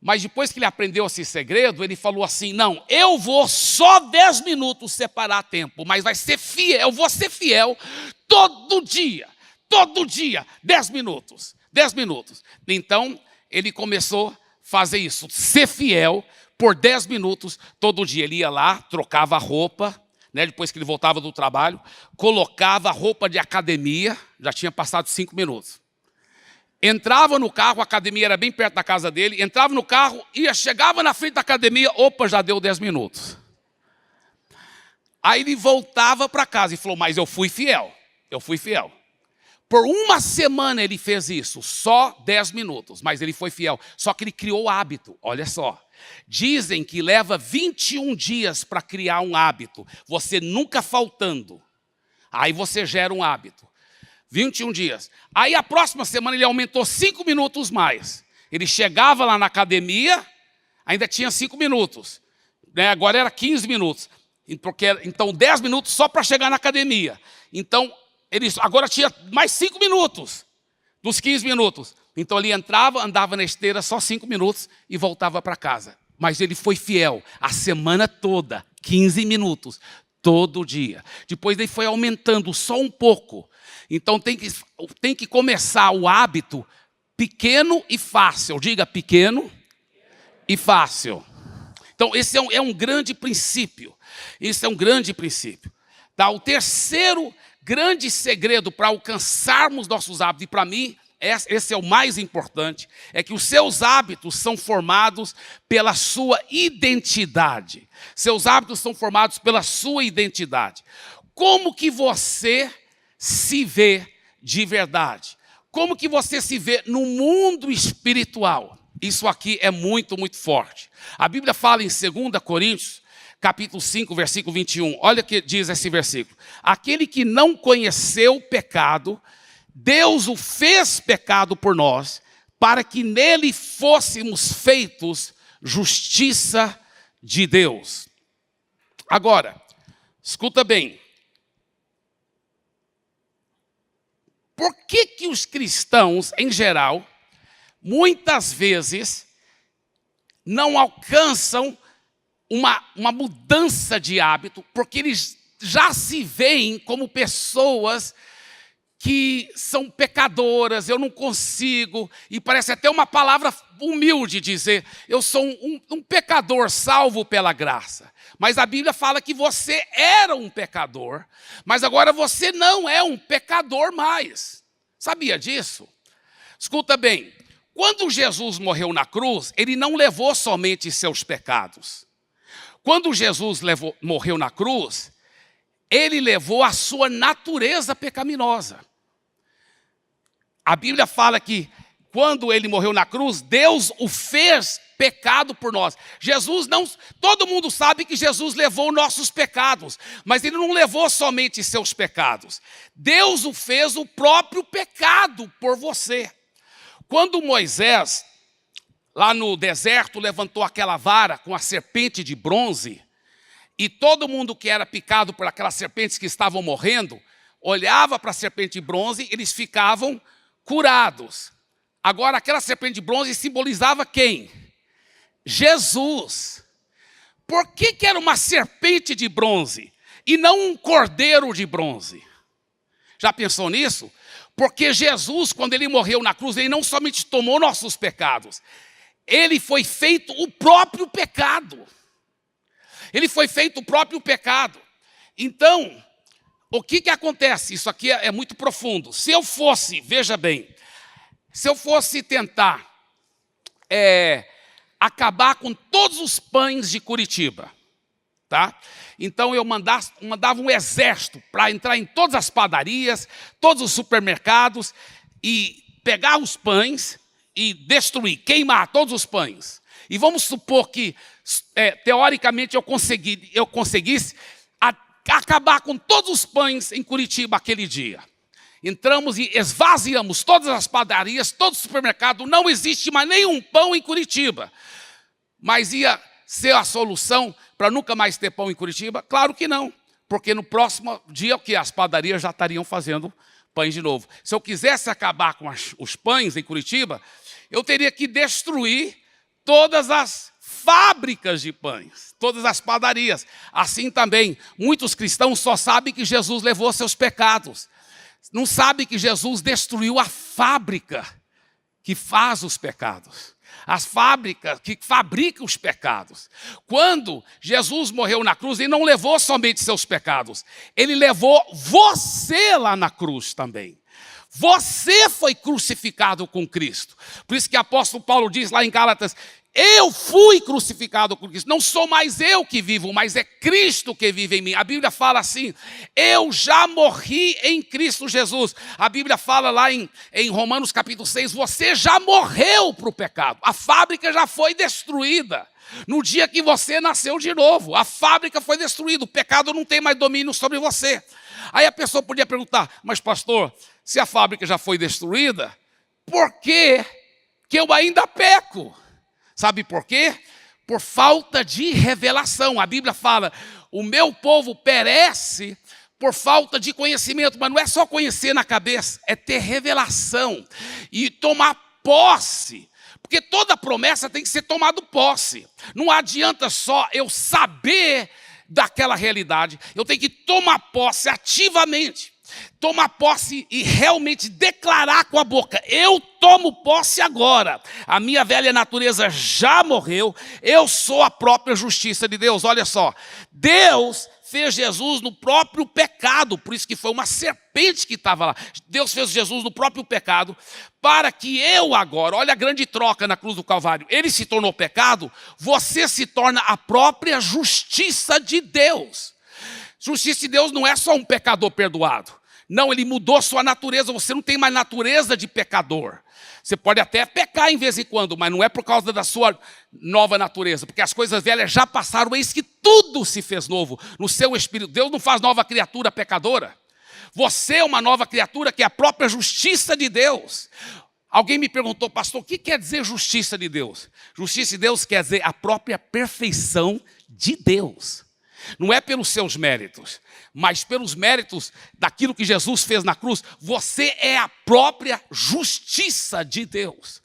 Mas depois que ele aprendeu esse segredo, ele falou assim: não, eu vou só 10 minutos separar tempo, mas vai ser fiel, eu vou ser fiel todo dia, 10 minutos, 10 minutos. Então, ele começou a fazer isso, ser fiel por 10 minutos todo dia. Ele ia lá, trocava a roupa, né, depois que ele voltava do trabalho, colocava a roupa de academia, já tinha passado 5 minutos. Entrava no carro, a academia era bem perto da casa dele, entrava no carro, chegava na frente da academia, opa, já deu 10 minutos. Aí ele voltava para casa e falou: mas eu fui fiel. Por 1 semana ele fez isso, só 10 minutos, mas ele foi fiel. Só que ele criou o hábito, olha só. Dizem que leva 21 dias para criar um hábito, você nunca faltando. Aí você gera um hábito. 21 dias. Aí a próxima semana ele aumentou 5 minutos mais. Ele chegava lá na academia, ainda tinha 5 minutos. Né? Agora era 15 minutos. Então 10 minutos só para chegar na academia. Então ele agora tinha mais 5 minutos dos 15 minutos. Então ele entrava, andava na esteira só 5 minutos e voltava para casa. Mas ele foi fiel a semana toda, 15 minutos, todo dia. Depois ele foi aumentando só um pouco. Então tem que começar o hábito pequeno e fácil. Diga pequeno e fácil. Então esse é um grande princípio. Esse é um grande princípio. Tá? O terceiro grande segredo para alcançarmos nossos hábitos, e para mim esse é o mais importante, é que os seus hábitos são formados pela sua identidade. Seus hábitos são formados pela sua identidade. Como que você se vê de verdade? Como que você se vê no mundo espiritual? Isso aqui é muito, muito forte. A Bíblia fala em 2 Coríntios, capítulo 5, versículo 21. Olha o que diz esse versículo. Aquele que não conheceu o pecado, Deus o fez pecado por nós, para que nele fôssemos feitos justiça de Deus. Agora, escuta bem. Por que os cristãos, em geral, muitas vezes não alcançam uma mudança de hábito? Porque eles já se veem como pessoas que são pecadoras, eu não consigo, e parece até uma palavra humilde dizer: eu sou um pecador salvo pela graça. Mas a Bíblia fala que você era um pecador, mas agora você não é um pecador mais. Sabia disso? Escuta bem, quando Jesus morreu na cruz, ele não levou somente seus pecados. Quando Jesus morreu na cruz, ele levou a sua natureza pecaminosa. A Bíblia fala que quando ele morreu na cruz, Deus o fez pecado por nós. Todo mundo sabe que Jesus levou nossos pecados, mas ele não levou somente seus pecados. Deus o fez o próprio pecado por você. Quando Moisés, lá no deserto, levantou aquela vara com a serpente de bronze, e todo mundo que era picado por aquelas serpentes que estavam morrendo, olhava para a serpente de bronze, eles ficavam curados. Agora, aquela serpente de bronze simbolizava quem? Jesus. Por que era uma serpente de bronze e não um cordeiro de bronze? Já pensou nisso? Porque Jesus, quando ele morreu na cruz, ele não somente tomou nossos pecados, ele foi feito o próprio pecado. Ele foi feito o próprio pecado. Então, o que acontece? Isso aqui é muito profundo. Se eu fosse, veja bem, se eu fosse tentar acabar com todos os pães de Curitiba, tá? Então eu mandava um exército para entrar em todas as padarias, todos os supermercados e pegar os pães e destruir, queimar todos os pães. E vamos supor que, teoricamente, eu conseguisse acabar com todos os pães em Curitiba aquele dia. Entramos e esvaziamos todas as padarias, todos os supermercados, não existe mais nenhum pão em Curitiba. Mas ia ser a solução para nunca mais ter pão em Curitiba? Claro que não, porque no próximo dia as padarias já estariam fazendo pães de novo. Se eu quisesse acabar com os pães em Curitiba, eu teria que destruir todas as fábricas de pães, todas as padarias. Assim também, muitos cristãos só sabem que Jesus levou seus pecados. Não sabem que Jesus destruiu a fábrica que faz os pecados. As fábricas que fabricam os pecados. Quando Jesus morreu na cruz, ele não levou somente seus pecados. Ele levou você lá na cruz também. Você foi crucificado com Cristo. Por isso que o apóstolo Paulo diz lá em Gálatas: eu fui crucificado com Cristo. Não sou mais eu que vivo, mas é Cristo que vive em mim. A Bíblia fala assim: eu já morri em Cristo Jesus. A Bíblia fala lá em Romanos capítulo 6, você já morreu para o pecado. A fábrica já foi destruída. No dia que você nasceu de novo, a fábrica foi destruída. O pecado não tem mais domínio sobre você. Aí a pessoa podia perguntar: mas pastor, se a fábrica já foi destruída, por que eu ainda peco? Sabe por quê? Por falta de revelação. A Bíblia fala: o meu povo perece por falta de conhecimento. Mas não é só conhecer na cabeça, é ter revelação e tomar posse. Porque toda promessa tem que ser tomada posse. Não adianta só eu saber daquela realidade. Eu tenho que tomar posse ativamente. Tomar posse e realmente declarar com a boca: eu tomo posse agora. A minha velha natureza já morreu. Eu sou a própria justiça de Deus. Olha só, Deus fez Jesus no próprio pecado. Por isso que foi uma serpente que estava lá. Deus fez Jesus no próprio pecado para que eu agora, olha a grande troca na cruz do Calvário. Ele se tornou pecado, você se torna a própria justiça de Deus. Justiça de Deus não é só um pecador perdoado. Não, ele mudou sua natureza. Você não tem mais natureza de pecador. Você pode até pecar em vez em quando, mas não é por causa da sua nova natureza. Porque as coisas velhas já passaram, eis que tudo se fez novo no seu espírito. Deus não faz nova criatura pecadora. Você é uma nova criatura que é a própria justiça de Deus. Alguém me perguntou: pastor, o que quer dizer justiça de Deus? Justiça de Deus quer dizer a própria perfeição de Deus. Não é pelos seus méritos, mas pelos méritos daquilo que Jesus fez na cruz. Você é a própria justiça de Deus.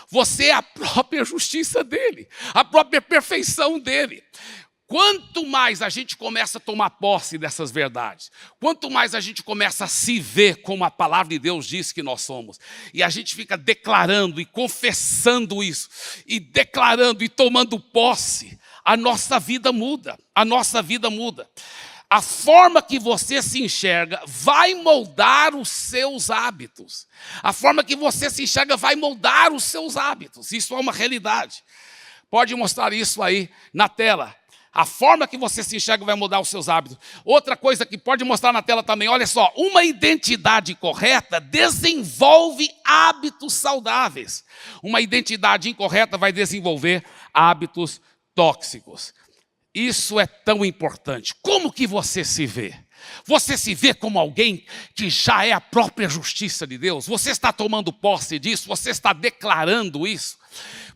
Você é a própria justiça dele, a própria perfeição dele. Quanto mais a gente começa a tomar posse dessas verdades, quanto mais a gente começa a se ver como a palavra de Deus diz que nós somos, e a gente fica declarando e confessando isso, e declarando e tomando posse, a nossa vida muda, a nossa vida muda. A forma que você se enxerga vai moldar os seus hábitos. A forma que você se enxerga vai moldar os seus hábitos. Isso é uma realidade. Pode mostrar isso aí na tela. A forma que você se enxerga vai mudar os seus hábitos. Outra coisa que pode mostrar na tela também, olha só, uma identidade correta desenvolve hábitos saudáveis. Uma identidade incorreta vai desenvolver hábitos tóxicos. Isso é tão importante. Como que você se vê? Você se vê como alguém que já é a própria justiça de Deus? Você está tomando posse disso? Você está declarando isso?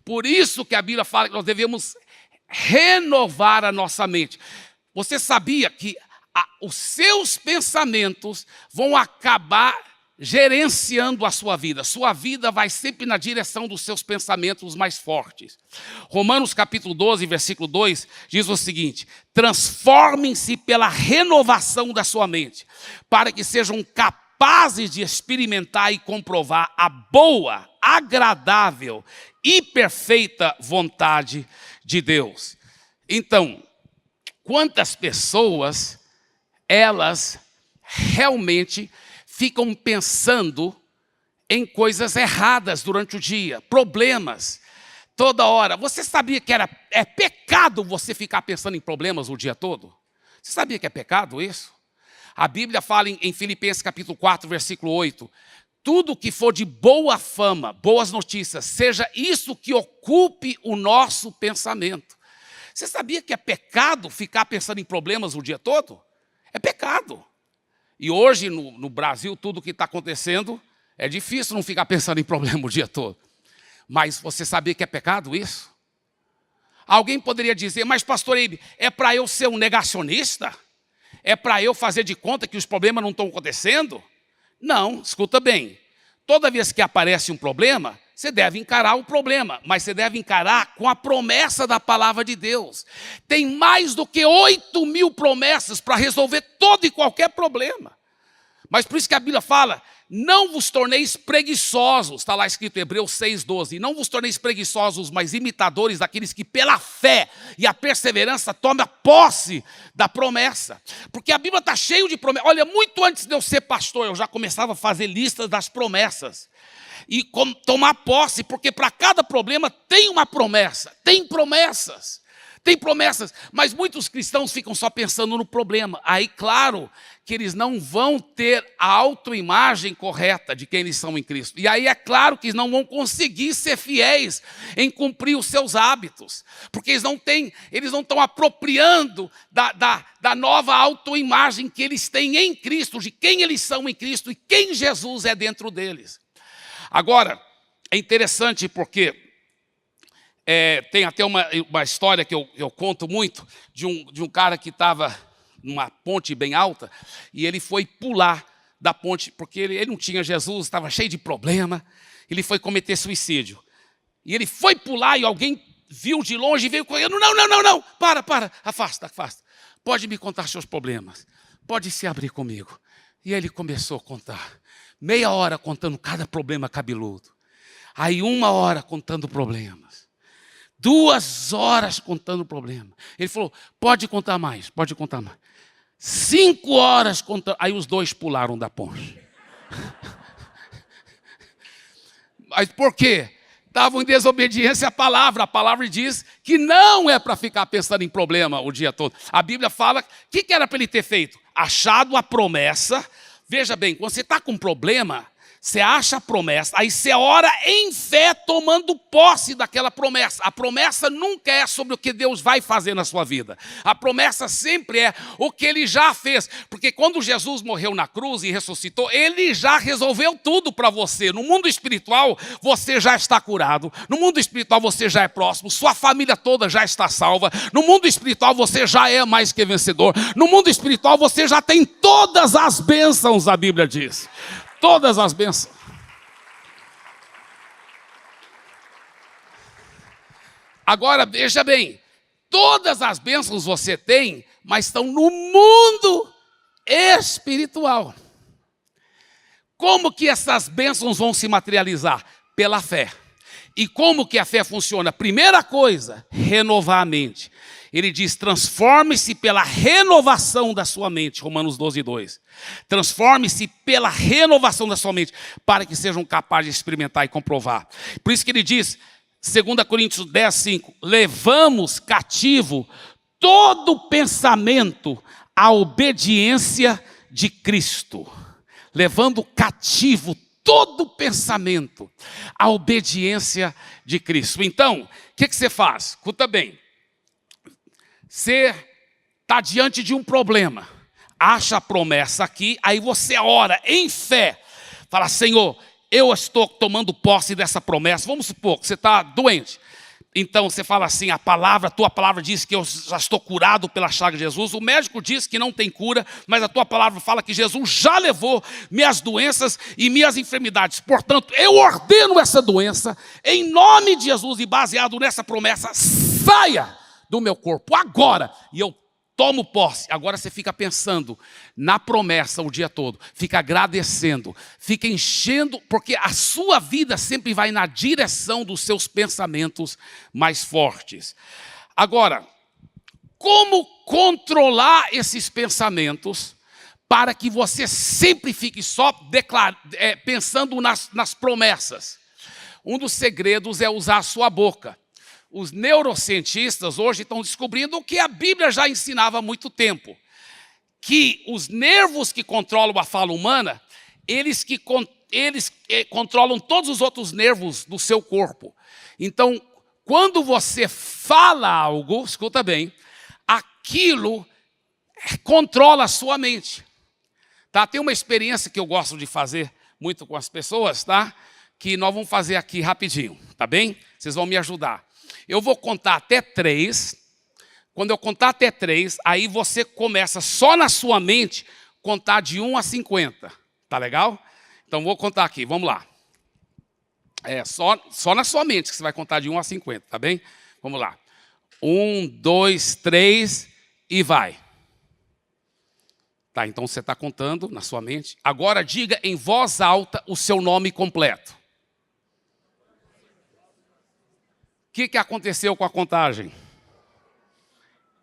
Por isso que a Bíblia fala que nós devemos renovar a nossa mente. Você sabia que os seus pensamentos vão acabar gerenciando a sua vida? Sua vida vai sempre na direção dos seus pensamentos mais fortes. Romanos capítulo 12, versículo 2, diz o seguinte: transformem-se pela renovação da sua mente, para que sejam capazes de experimentar e comprovar a boa, agradável e perfeita vontade de Deus. Então, quantas pessoas elas realmente ficam pensando em coisas erradas durante o dia, problemas, toda hora. Você sabia que é pecado você ficar pensando em problemas o dia todo? Você sabia que é pecado isso? A Bíblia fala em Filipenses capítulo 4, versículo 8, tudo que for de boa fama, boas notícias, seja isso que ocupe o nosso pensamento. Você sabia que é pecado ficar pensando em problemas o dia todo? É pecado. E hoje, no Brasil, tudo que está acontecendo, é difícil não ficar pensando em problema o dia todo. Mas você sabia que é pecado isso? Alguém poderia dizer, mas pastor Eibe, é para eu ser um negacionista? É para eu fazer de conta que os problemas não estão acontecendo? Não, escuta bem. Toda vez que aparece um problema, você deve encarar o problema, mas você deve encarar com a promessa da palavra de Deus. Tem mais do que 8.000 promessas para resolver todo e qualquer problema. Mas por isso que a Bíblia fala, não vos torneis preguiçosos, está lá escrito em Hebreus 6,12, não vos torneis preguiçosos, mas imitadores daqueles que pela fé e a perseverança tomam posse da promessa. Porque a Bíblia está cheia de promessas. Olha, muito antes de eu ser pastor, eu já começava a fazer listas das promessas. E tomar posse, porque para cada problema tem uma promessa, tem promessas. Tem promessas, mas muitos cristãos ficam só pensando no problema. Aí, claro, que eles não vão ter a autoimagem correta de quem eles são em Cristo. E aí é claro que eles não vão conseguir ser fiéis em cumprir os seus hábitos. Porque eles não estão apropriando da nova autoimagem que eles têm em Cristo, de quem eles são em Cristo e quem Jesus é dentro deles. Agora, é interessante porque tem até uma história que eu conto muito, de um cara que estava numa ponte bem alta, e ele foi pular da ponte, porque ele não tinha Jesus, estava cheio de problema, ele foi cometer suicídio. E ele foi pular e alguém viu de longe e veio correndo, não, para, afasta. Pode me contar seus problemas, pode se abrir comigo. E ele começou a contar, meia hora contando cada problema cabeludo, aí 1 hora contando problemas, 2 horas contando problema. Ele falou, pode contar mais. 5 horas contando. Aí os dois pularam da ponte. Mas por quê? Estavam em desobediência à palavra. A palavra diz que não é para ficar pensando em problema o dia todo. A Bíblia fala, o que era para ele ter feito? Achado a promessa. Veja bem, quando você está com problema, você acha a promessa, aí você ora em fé tomando posse daquela promessa. A promessa nunca é sobre o que Deus vai fazer na sua vida. A promessa sempre é o que Ele já fez. Porque quando Jesus morreu na cruz e ressuscitou, Ele já resolveu tudo para você. No mundo espiritual, você já está curado. No mundo espiritual, você já é próximo. Sua família toda já está salva. No mundo espiritual, você já é mais que vencedor. No mundo espiritual, você já tem todas as bênçãos, a Bíblia diz. Todas as bênçãos. Agora, veja bem, todas as bênçãos você tem, mas estão no mundo espiritual. Como que essas bênçãos vão se materializar? Pela fé. E como que a fé funciona? Primeira coisa, renovar a mente. Ele diz, transforme-se pela renovação da sua mente, Romanos 12:2. Transforme-se pela renovação da sua mente, para que sejam capazes de experimentar e comprovar. Por isso que ele diz, 2 Coríntios 10:5, levamos cativo todo pensamento à obediência de Cristo. Levando cativo todo pensamento à obediência de Cristo. Então, o que você faz? Escuta bem. Você está diante de um problema, acha a promessa aqui, aí você ora em fé, fala, Senhor, eu estou tomando posse dessa promessa. Vamos supor que você está doente, então você fala assim, a tua palavra diz que eu já estou curado pela chaga de Jesus. O médico diz que não tem cura, mas a tua palavra fala que Jesus já levou minhas doenças e minhas enfermidades. Portanto, eu ordeno essa doença, em nome de Jesus, e baseado nessa promessa, saia do meu corpo agora, e eu tomo posse. Agora você fica pensando na promessa o dia todo, fica agradecendo, fica enchendo, porque a sua vida sempre vai na direção dos seus pensamentos mais fortes. Agora, como controlar esses pensamentos para que você sempre fique só pensando nas promessas? Um dos segredos é usar a sua boca. Os neurocientistas hoje estão descobrindo o que a Bíblia já ensinava há muito tempo. Que os nervos que controlam a fala humana, eles que eles controlam todos os outros nervos do seu corpo. Então, quando você fala algo, escuta bem, aquilo controla a sua mente. Tá? Tem uma experiência que eu gosto de fazer muito com as pessoas, tá? Que nós vamos fazer aqui rapidinho, tá bem? Vocês vão me ajudar. Eu vou contar até 3. Quando eu contar até 3, aí você começa só na sua mente contar de 1 a 50. Tá legal? Então vou contar aqui, vamos lá. Só na sua mente que você vai contar de 1 a 50, tá bem? Vamos lá. 1, 2, 3 e vai. Tá, então você está contando na sua mente. Agora diga em voz alta o seu nome completo. O que aconteceu com a contagem?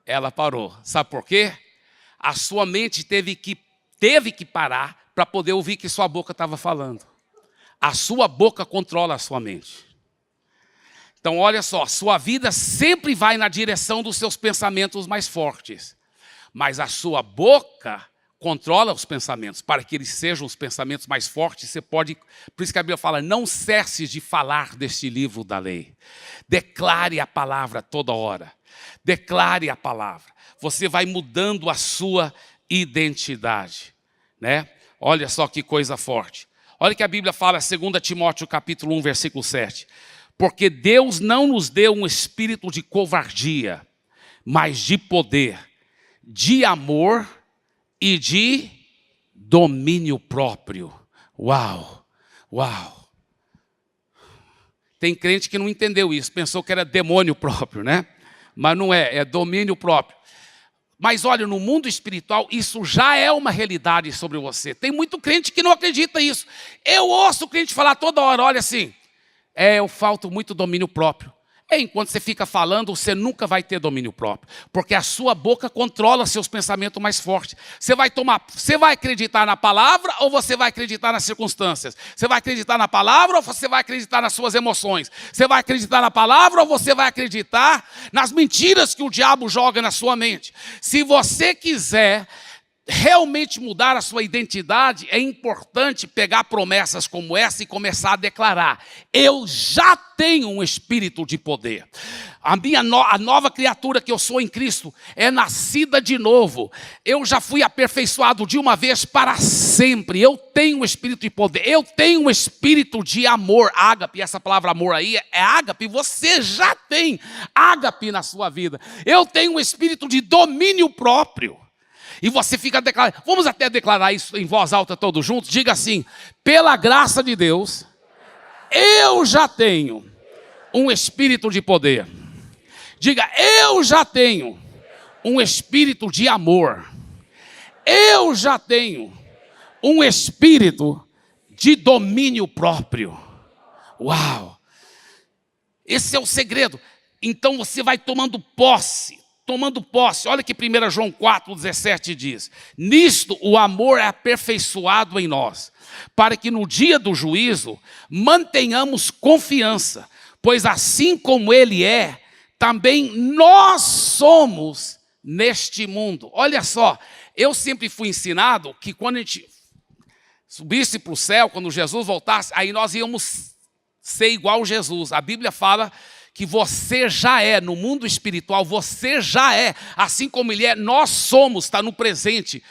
Ela parou. Sabe por quê? A sua mente teve que parar para poder ouvir que sua boca estava falando. A sua boca controla a sua mente. Então, olha só, sua vida sempre vai na direção dos seus pensamentos mais fortes. Mas a sua boca controla os pensamentos. Para que eles sejam os pensamentos mais fortes, você pode... Por isso que a Bíblia fala, não cesse de falar deste livro da lei. Declare a palavra toda hora. Declare a palavra. Você vai mudando a sua identidade, né? Olha só que coisa forte. Olha que a Bíblia fala, 2 Timóteo capítulo 1, versículo 7. Porque Deus não nos deu um espírito de covardia, mas de poder, de amor e de domínio próprio. Uau, uau. Tem crente que não entendeu isso, pensou que era demônio próprio, né? Mas não é, é domínio próprio. Mas olha, no mundo espiritual, isso já é uma realidade sobre você. Tem muito crente que não acredita nisso. Eu ouço o crente falar toda hora, olha assim, eu falto muito domínio próprio. Enquanto você fica falando, você nunca vai ter domínio próprio. Porque a sua boca controla seus pensamentos mais fortes. Você vai acreditar na palavra ou você vai acreditar nas circunstâncias? Você vai acreditar na palavra ou você vai acreditar nas suas emoções? Você vai acreditar na palavra ou você vai acreditar nas mentiras que o diabo joga na sua mente? Se você quiser realmente mudar a sua identidade, é importante pegar promessas como essa e começar a declarar: eu já tenho um espírito de poder. A nova criatura que eu sou em Cristo é nascida de novo. Eu já fui aperfeiçoado de uma vez para sempre. Eu tenho um espírito de poder. Eu tenho um espírito de amor. Ágape, essa palavra amor aí é ágape. Você já tem ágape na sua vida. Eu tenho um espírito de domínio próprio. E você fica declarando, vamos até declarar isso em voz alta todos juntos, diga assim: pela graça de Deus, eu já tenho um espírito de poder. Diga, eu já tenho um espírito de amor. Eu já tenho um espírito de domínio próprio. Uau! Esse é o segredo. Então você vai tomando posse. Olha que 1 João 4,17 diz: nisto o amor é aperfeiçoado em nós, para que no dia do juízo mantenhamos confiança, pois assim como Ele é, também nós somos neste mundo. Olha só, eu sempre fui ensinado que quando a gente subisse para o céu, quando Jesus voltasse, aí nós íamos ser igual a Jesus. A Bíblia fala que você já é, no mundo espiritual, você já é, assim como Ele é, nós somos, está no presente,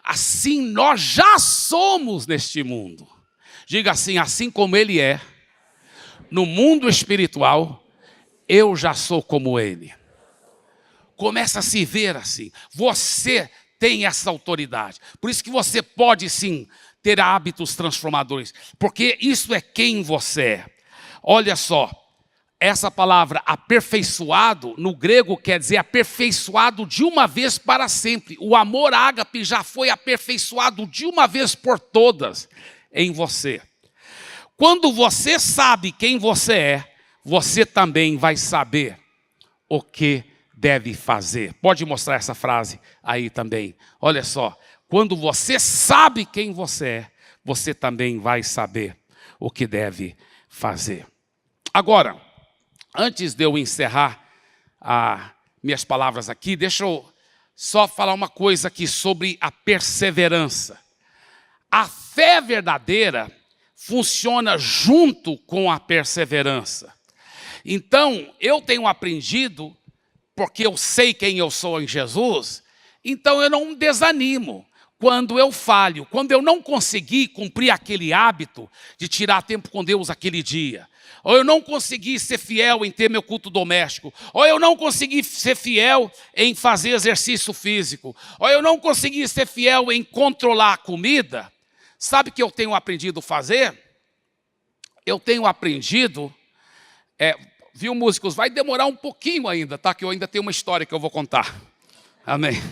assim nós já somos neste mundo. Diga assim, assim como Ele é, no mundo espiritual, eu já sou como Ele. Começa a se ver assim, você tem essa autoridade, por isso que você pode sim ter hábitos transformadores, porque isso é quem você é. Olha só, essa palavra aperfeiçoado, no grego quer dizer aperfeiçoado de uma vez para sempre. O amor ágape já foi aperfeiçoado de uma vez por todas em você. Quando você sabe quem você é, você também vai saber o que deve fazer. Pode mostrar essa frase aí também. Olha só, quando você sabe quem você é, você também vai saber o que deve fazer. Agora, antes de eu encerrar minhas palavras aqui, deixa eu só falar uma coisa aqui sobre a perseverança. A fé verdadeira funciona junto com a perseverança. Então, eu tenho aprendido, porque eu sei quem eu sou em Jesus, então eu não desanimo quando eu falho, quando eu não consegui cumprir aquele hábito de tirar tempo com Deus aquele dia, ou eu não consegui ser fiel em ter meu culto doméstico, ou eu não consegui ser fiel em fazer exercício físico, ou eu não consegui ser fiel em controlar a comida. Sabe o que eu tenho aprendido a fazer? Eu tenho aprendido, viu, músicos, vai demorar um pouquinho ainda, tá? Que eu ainda tenho uma história que eu vou contar. Amém.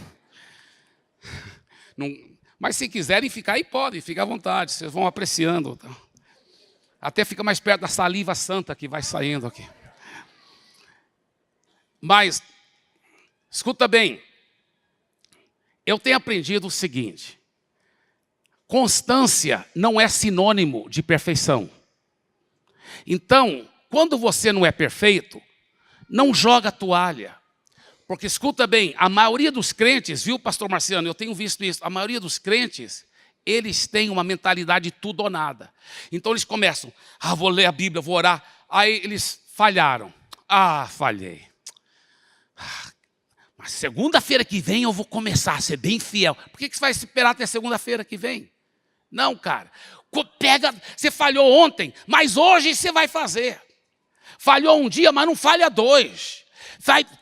Não, mas se quiserem ficar aí, podem, fica à vontade, vocês vão apreciando. Tá? Até fica mais perto da saliva santa que vai saindo aqui. Mas, escuta bem, eu tenho aprendido o seguinte: constância não é sinônimo de perfeição. Então, quando você não é perfeito, não joga a toalha. Porque, escuta bem, a maioria dos crentes, viu, pastor Marciano, eu tenho visto isso, a maioria dos crentes, eles têm uma mentalidade de tudo ou nada. Então eles começam, vou ler a Bíblia, vou orar. Aí eles falharam. Falhei. Mas segunda-feira que vem eu vou começar a ser bem fiel. Por que você vai esperar até segunda-feira que vem? Não, cara. Você falhou ontem, mas hoje você vai fazer. Falhou um dia, mas não falha dois.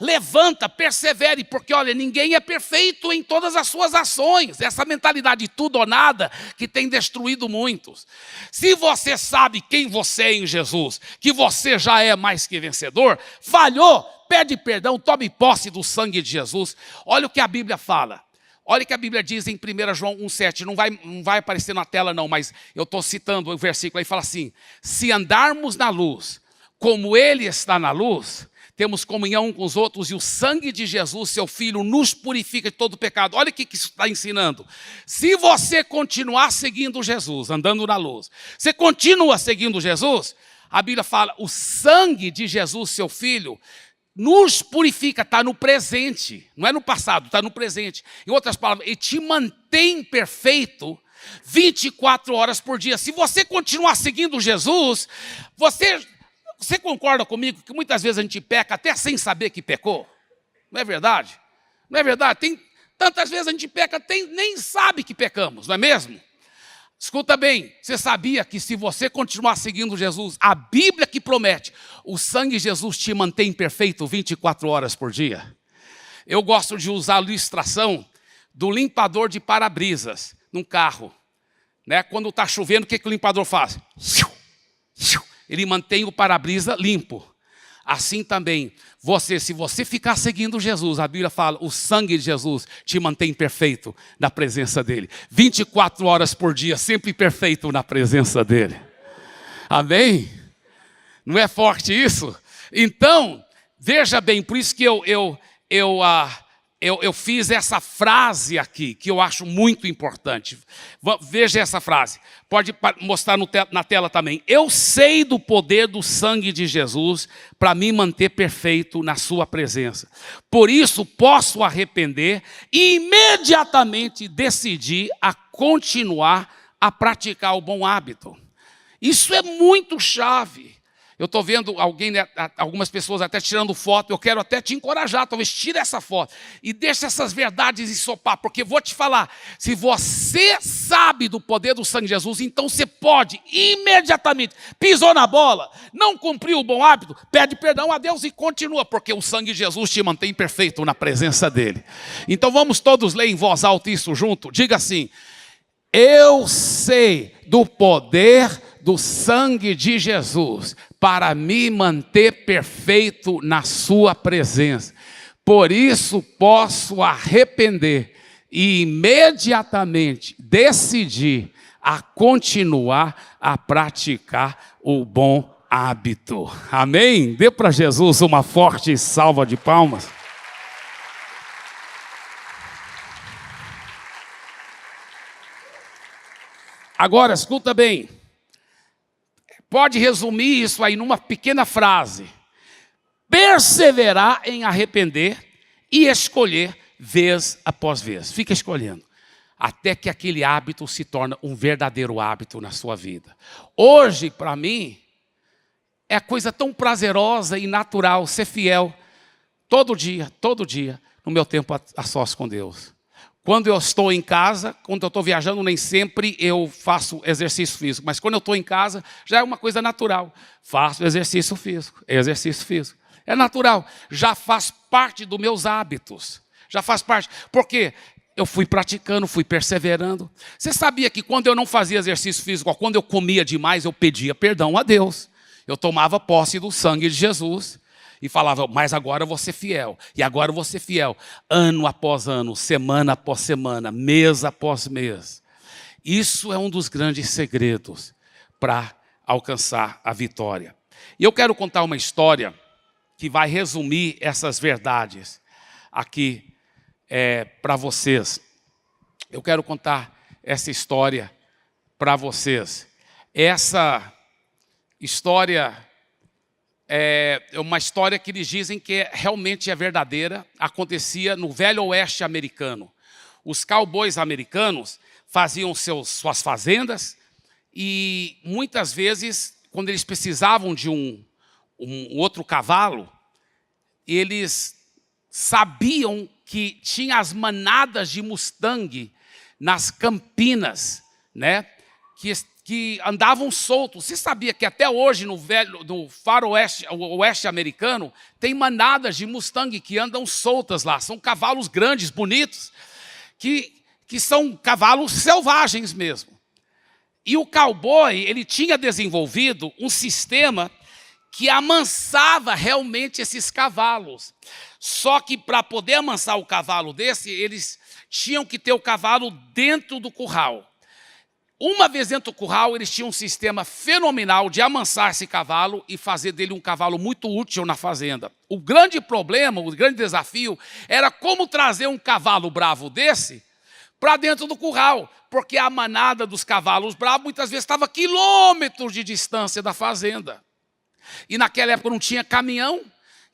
Levanta, persevere, porque olha, ninguém é perfeito em todas as suas ações. Essa mentalidade de tudo ou nada que tem destruído muitos. Se você sabe quem você é em Jesus, que você já é mais que vencedor, falhou, pede perdão, tome posse do sangue de Jesus. Olha o que a Bíblia fala. Olha o que a Bíblia diz em 1 João 1,7. Não vai aparecer na tela não, mas eu estou citando o versículo aí, fala assim: se andarmos na luz, como Ele está na luz, temos comunhão uns com os outros, e o sangue de Jesus, seu Filho, nos purifica de todo pecado. Olha o que isso está ensinando. Se você continuar seguindo Jesus, andando na luz, você continua seguindo Jesus, a Bíblia fala, o sangue de Jesus, seu Filho, nos purifica, está no presente, não é no passado, está no presente. Em outras palavras, ele te mantém perfeito 24 horas por dia. Se você continuar seguindo Jesus, Você concorda comigo que muitas vezes a gente peca até sem saber que pecou? Não é verdade? Não é verdade? Tantas vezes a gente peca, nem sabe que pecamos, não é mesmo? Escuta bem, você sabia que se você continuar seguindo Jesus, a Bíblia que promete, o sangue de Jesus te mantém perfeito 24 horas por dia? Eu gosto de usar a ilustração do limpador de para-brisas num carro. Né? Quando está chovendo, o que o limpador faz? Ele mantém o para-brisa limpo. Assim também, se você ficar seguindo Jesus, a Bíblia fala, o sangue de Jesus te mantém perfeito na presença dEle. 24 horas por dia, sempre perfeito na presença dEle. Amém? Não é forte isso? Então, veja bem, por isso que eu fiz essa frase aqui, que eu acho muito importante. Veja essa frase. Pode mostrar na tela também. Eu sei do poder do sangue de Jesus para me manter perfeito na sua presença. Por isso posso arrepender e imediatamente decidir a continuar a praticar o bom hábito. Isso é muito chave. Eu estou vendo algumas pessoas até tirando foto, eu quero até te encorajar, talvez tire essa foto e deixe essas verdades ensopar, porque vou te falar, se você sabe do poder do sangue de Jesus, então você pode imediatamente, pisou na bola, não cumpriu o bom hábito, pede perdão a Deus e continua, porque o sangue de Jesus te mantém perfeito na presença dEle. Então vamos todos ler em voz alta isso junto, diga assim: eu sei do poder do sangue de Jesus para me manter perfeito na sua presença. Por isso posso arrepender e imediatamente decidir a continuar a praticar o bom hábito. Amém? Dê para Jesus uma forte salva de palmas. Agora, escuta bem. Pode resumir isso aí numa pequena frase: perseverar em arrepender e escolher vez após vez. Fica escolhendo. até que aquele hábito se torna um verdadeiro hábito na sua vida. Hoje, para mim, é coisa tão prazerosa e natural ser fiel todo dia, no meu tempo a sós com Deus. Quando eu estou em casa, quando eu estou viajando, nem sempre eu faço exercício físico. Mas quando eu estou em casa, já é uma coisa natural. Faço exercício físico. É natural. Já faz parte dos meus hábitos. Já faz parte. Porque eu fui praticando, fui perseverando. Você sabia que quando eu não fazia exercício físico, ou quando eu comia demais, eu pedia perdão a Deus. Eu tomava posse do sangue de Jesus. E falava, mas agora eu vou ser fiel. E agora eu vou ser fiel. Ano após ano, semana após semana, mês após mês. Isso é um dos grandes segredos para alcançar a vitória. E eu quero contar uma história que vai resumir essas verdades aqui para vocês. Eu quero contar essa história para vocês. Essa história é uma história que eles dizem que realmente é verdadeira, acontecia no Velho Oeste americano. Os cowboys americanos faziam suas fazendas e muitas vezes, quando eles precisavam de um outro cavalo, eles sabiam que tinha as manadas de Mustang nas campinas, né? Que andavam soltos. Você sabia que até hoje no faroeste, o oeste americano, tem manadas de Mustang que andam soltas lá. São cavalos grandes, bonitos, que são cavalos selvagens mesmo. E o cowboy, ele tinha desenvolvido um sistema que amansava realmente esses cavalos. Só que para poder amansar o cavalo desse, eles tinham que ter o cavalo dentro do curral. Uma vez dentro do curral, eles tinham um sistema fenomenal de amansar esse cavalo e fazer dele um cavalo muito útil na fazenda. O grande problema, o grande desafio, era como trazer um cavalo bravo desse para dentro do curral, porque a manada dos cavalos bravos muitas vezes estava a quilômetros de distância da fazenda. E naquela época não tinha caminhão,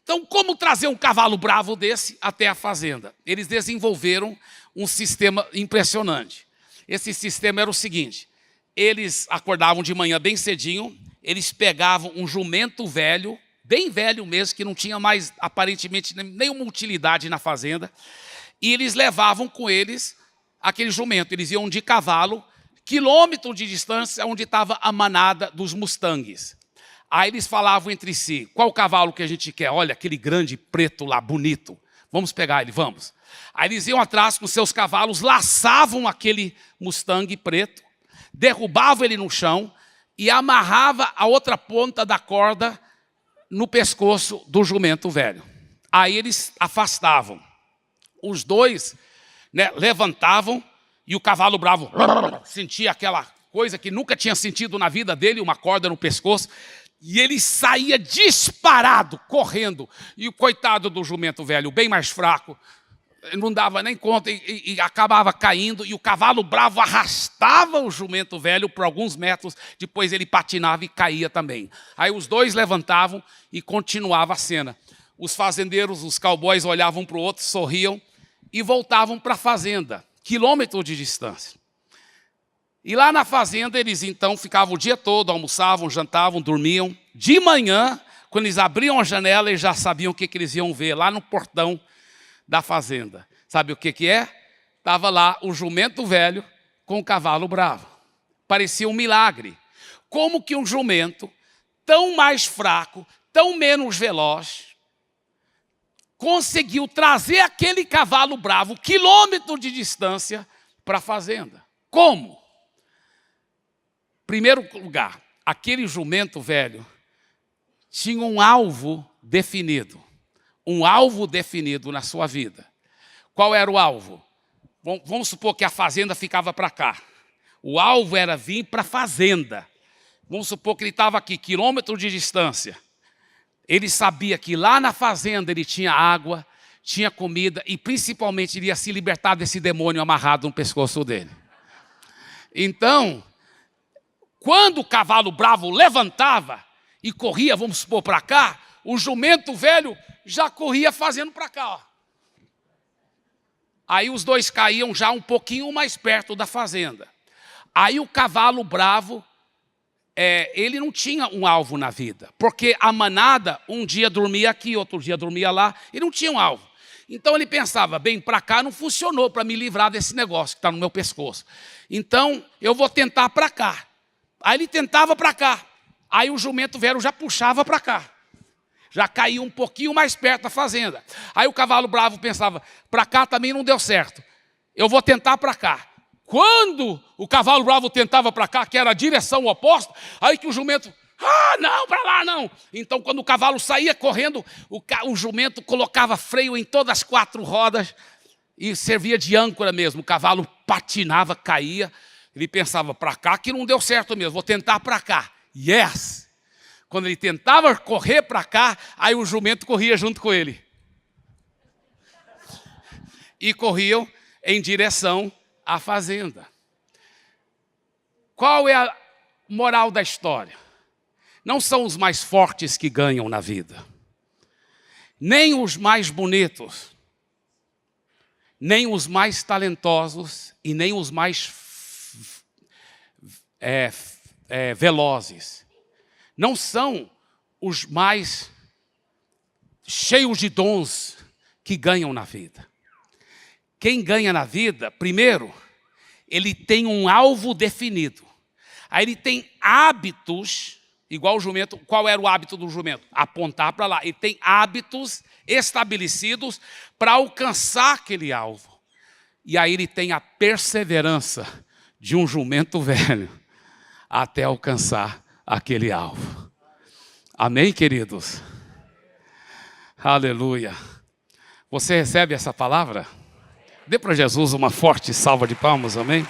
então como trazer um cavalo bravo desse até a fazenda? Eles desenvolveram um sistema impressionante. Esse sistema era o seguinte, eles acordavam de manhã bem cedinho, eles pegavam um jumento velho, bem velho mesmo, que não tinha mais aparentemente nenhuma utilidade na fazenda, e eles levavam com eles aquele jumento. Eles iam de cavalo, quilômetro de distância, onde estava a manada dos Mustangs. Aí eles falavam entre si, qual cavalo que a gente quer? Olha, aquele grande preto lá, bonito. Vamos pegar ele, vamos. Aí eles iam atrás com seus cavalos, laçavam aquele Mustang preto, derrubavam ele no chão e amarrava a outra ponta da corda no pescoço do jumento velho. Aí eles afastavam. Os dois, né, levantavam e o cavalo bravo sentia aquela coisa que nunca tinha sentido na vida dele, uma corda no pescoço, e ele saía disparado, correndo. E o coitado do jumento velho, bem mais fraco, não dava nem conta e acabava caindo, e o cavalo bravo arrastava o jumento velho por alguns metros, depois ele patinava e caía também. Aí os dois levantavam e continuava a cena. Os fazendeiros, os cowboys olhavam um para o outro, sorriam e voltavam para a fazenda, quilômetros de distância. E lá na fazenda eles então ficavam o dia todo, almoçavam, jantavam, dormiam. De manhã, quando eles abriam a janela, eles já sabiam o que eles iam ver lá no portão da fazenda. Sabe o que é? Estava lá o jumento velho com o cavalo bravo. Parecia um milagre. Como que um jumento tão mais fraco, tão menos veloz, conseguiu trazer aquele cavalo bravo, quilômetro de distância, para a fazenda? Como? Primeiro lugar, aquele jumento velho tinha um alvo definido. Um alvo definido na sua vida. Qual era o alvo? Vamos supor que a fazenda ficava para cá. O alvo era vir para a fazenda. Vamos supor que ele estava aqui, quilômetro de distância. Ele sabia que lá na fazenda ele tinha água, tinha comida e principalmente ele ia se libertar desse demônio amarrado no pescoço dele. Então, quando o cavalo bravo levantava e corria, vamos supor, para cá, o jumento velho já corria fazendo para cá. Ó. Aí os dois caíam já um pouquinho mais perto da fazenda. Aí o cavalo bravo, ele não tinha um alvo na vida. Porque a manada, um dia dormia aqui, outro dia dormia lá, e não tinha um alvo. Então ele pensava, bem, para cá não funcionou para me livrar desse negócio que está no meu pescoço. Então eu vou tentar para cá. Aí ele tentava para cá. Aí o jumento velho já puxava para cá. Já caía um pouquinho mais perto da fazenda. Aí o cavalo bravo pensava, para cá também não deu certo. Eu vou tentar para cá. Quando o cavalo bravo tentava para cá, que era a direção oposta, aí que o jumento, não, para lá não. Então quando o cavalo saía correndo, o jumento colocava freio em todas as 4 rodas e servia de âncora mesmo. O cavalo patinava, caía. Ele pensava, para cá que não deu certo mesmo, vou tentar para cá. Yes! Quando ele tentava correr para cá, aí o jumento corria junto com ele. E corriam em direção à fazenda. Qual é a moral da história? Não são os mais fortes que ganham na vida. Nem os mais bonitos. Nem os mais talentosos e nem os mais velozes. Não são os mais cheios de dons que ganham na vida. Quem ganha na vida, primeiro, ele tem um alvo definido. Aí ele tem hábitos, igual o jumento. Qual era o hábito do jumento? Apontar para lá. Ele tem hábitos estabelecidos para alcançar aquele alvo. E aí ele tem a perseverança de um jumento velho até alcançar aquele alvo. Amém, queridos? Aleluia. Você recebe essa palavra? Dê para Jesus uma forte salva de palmas, amém?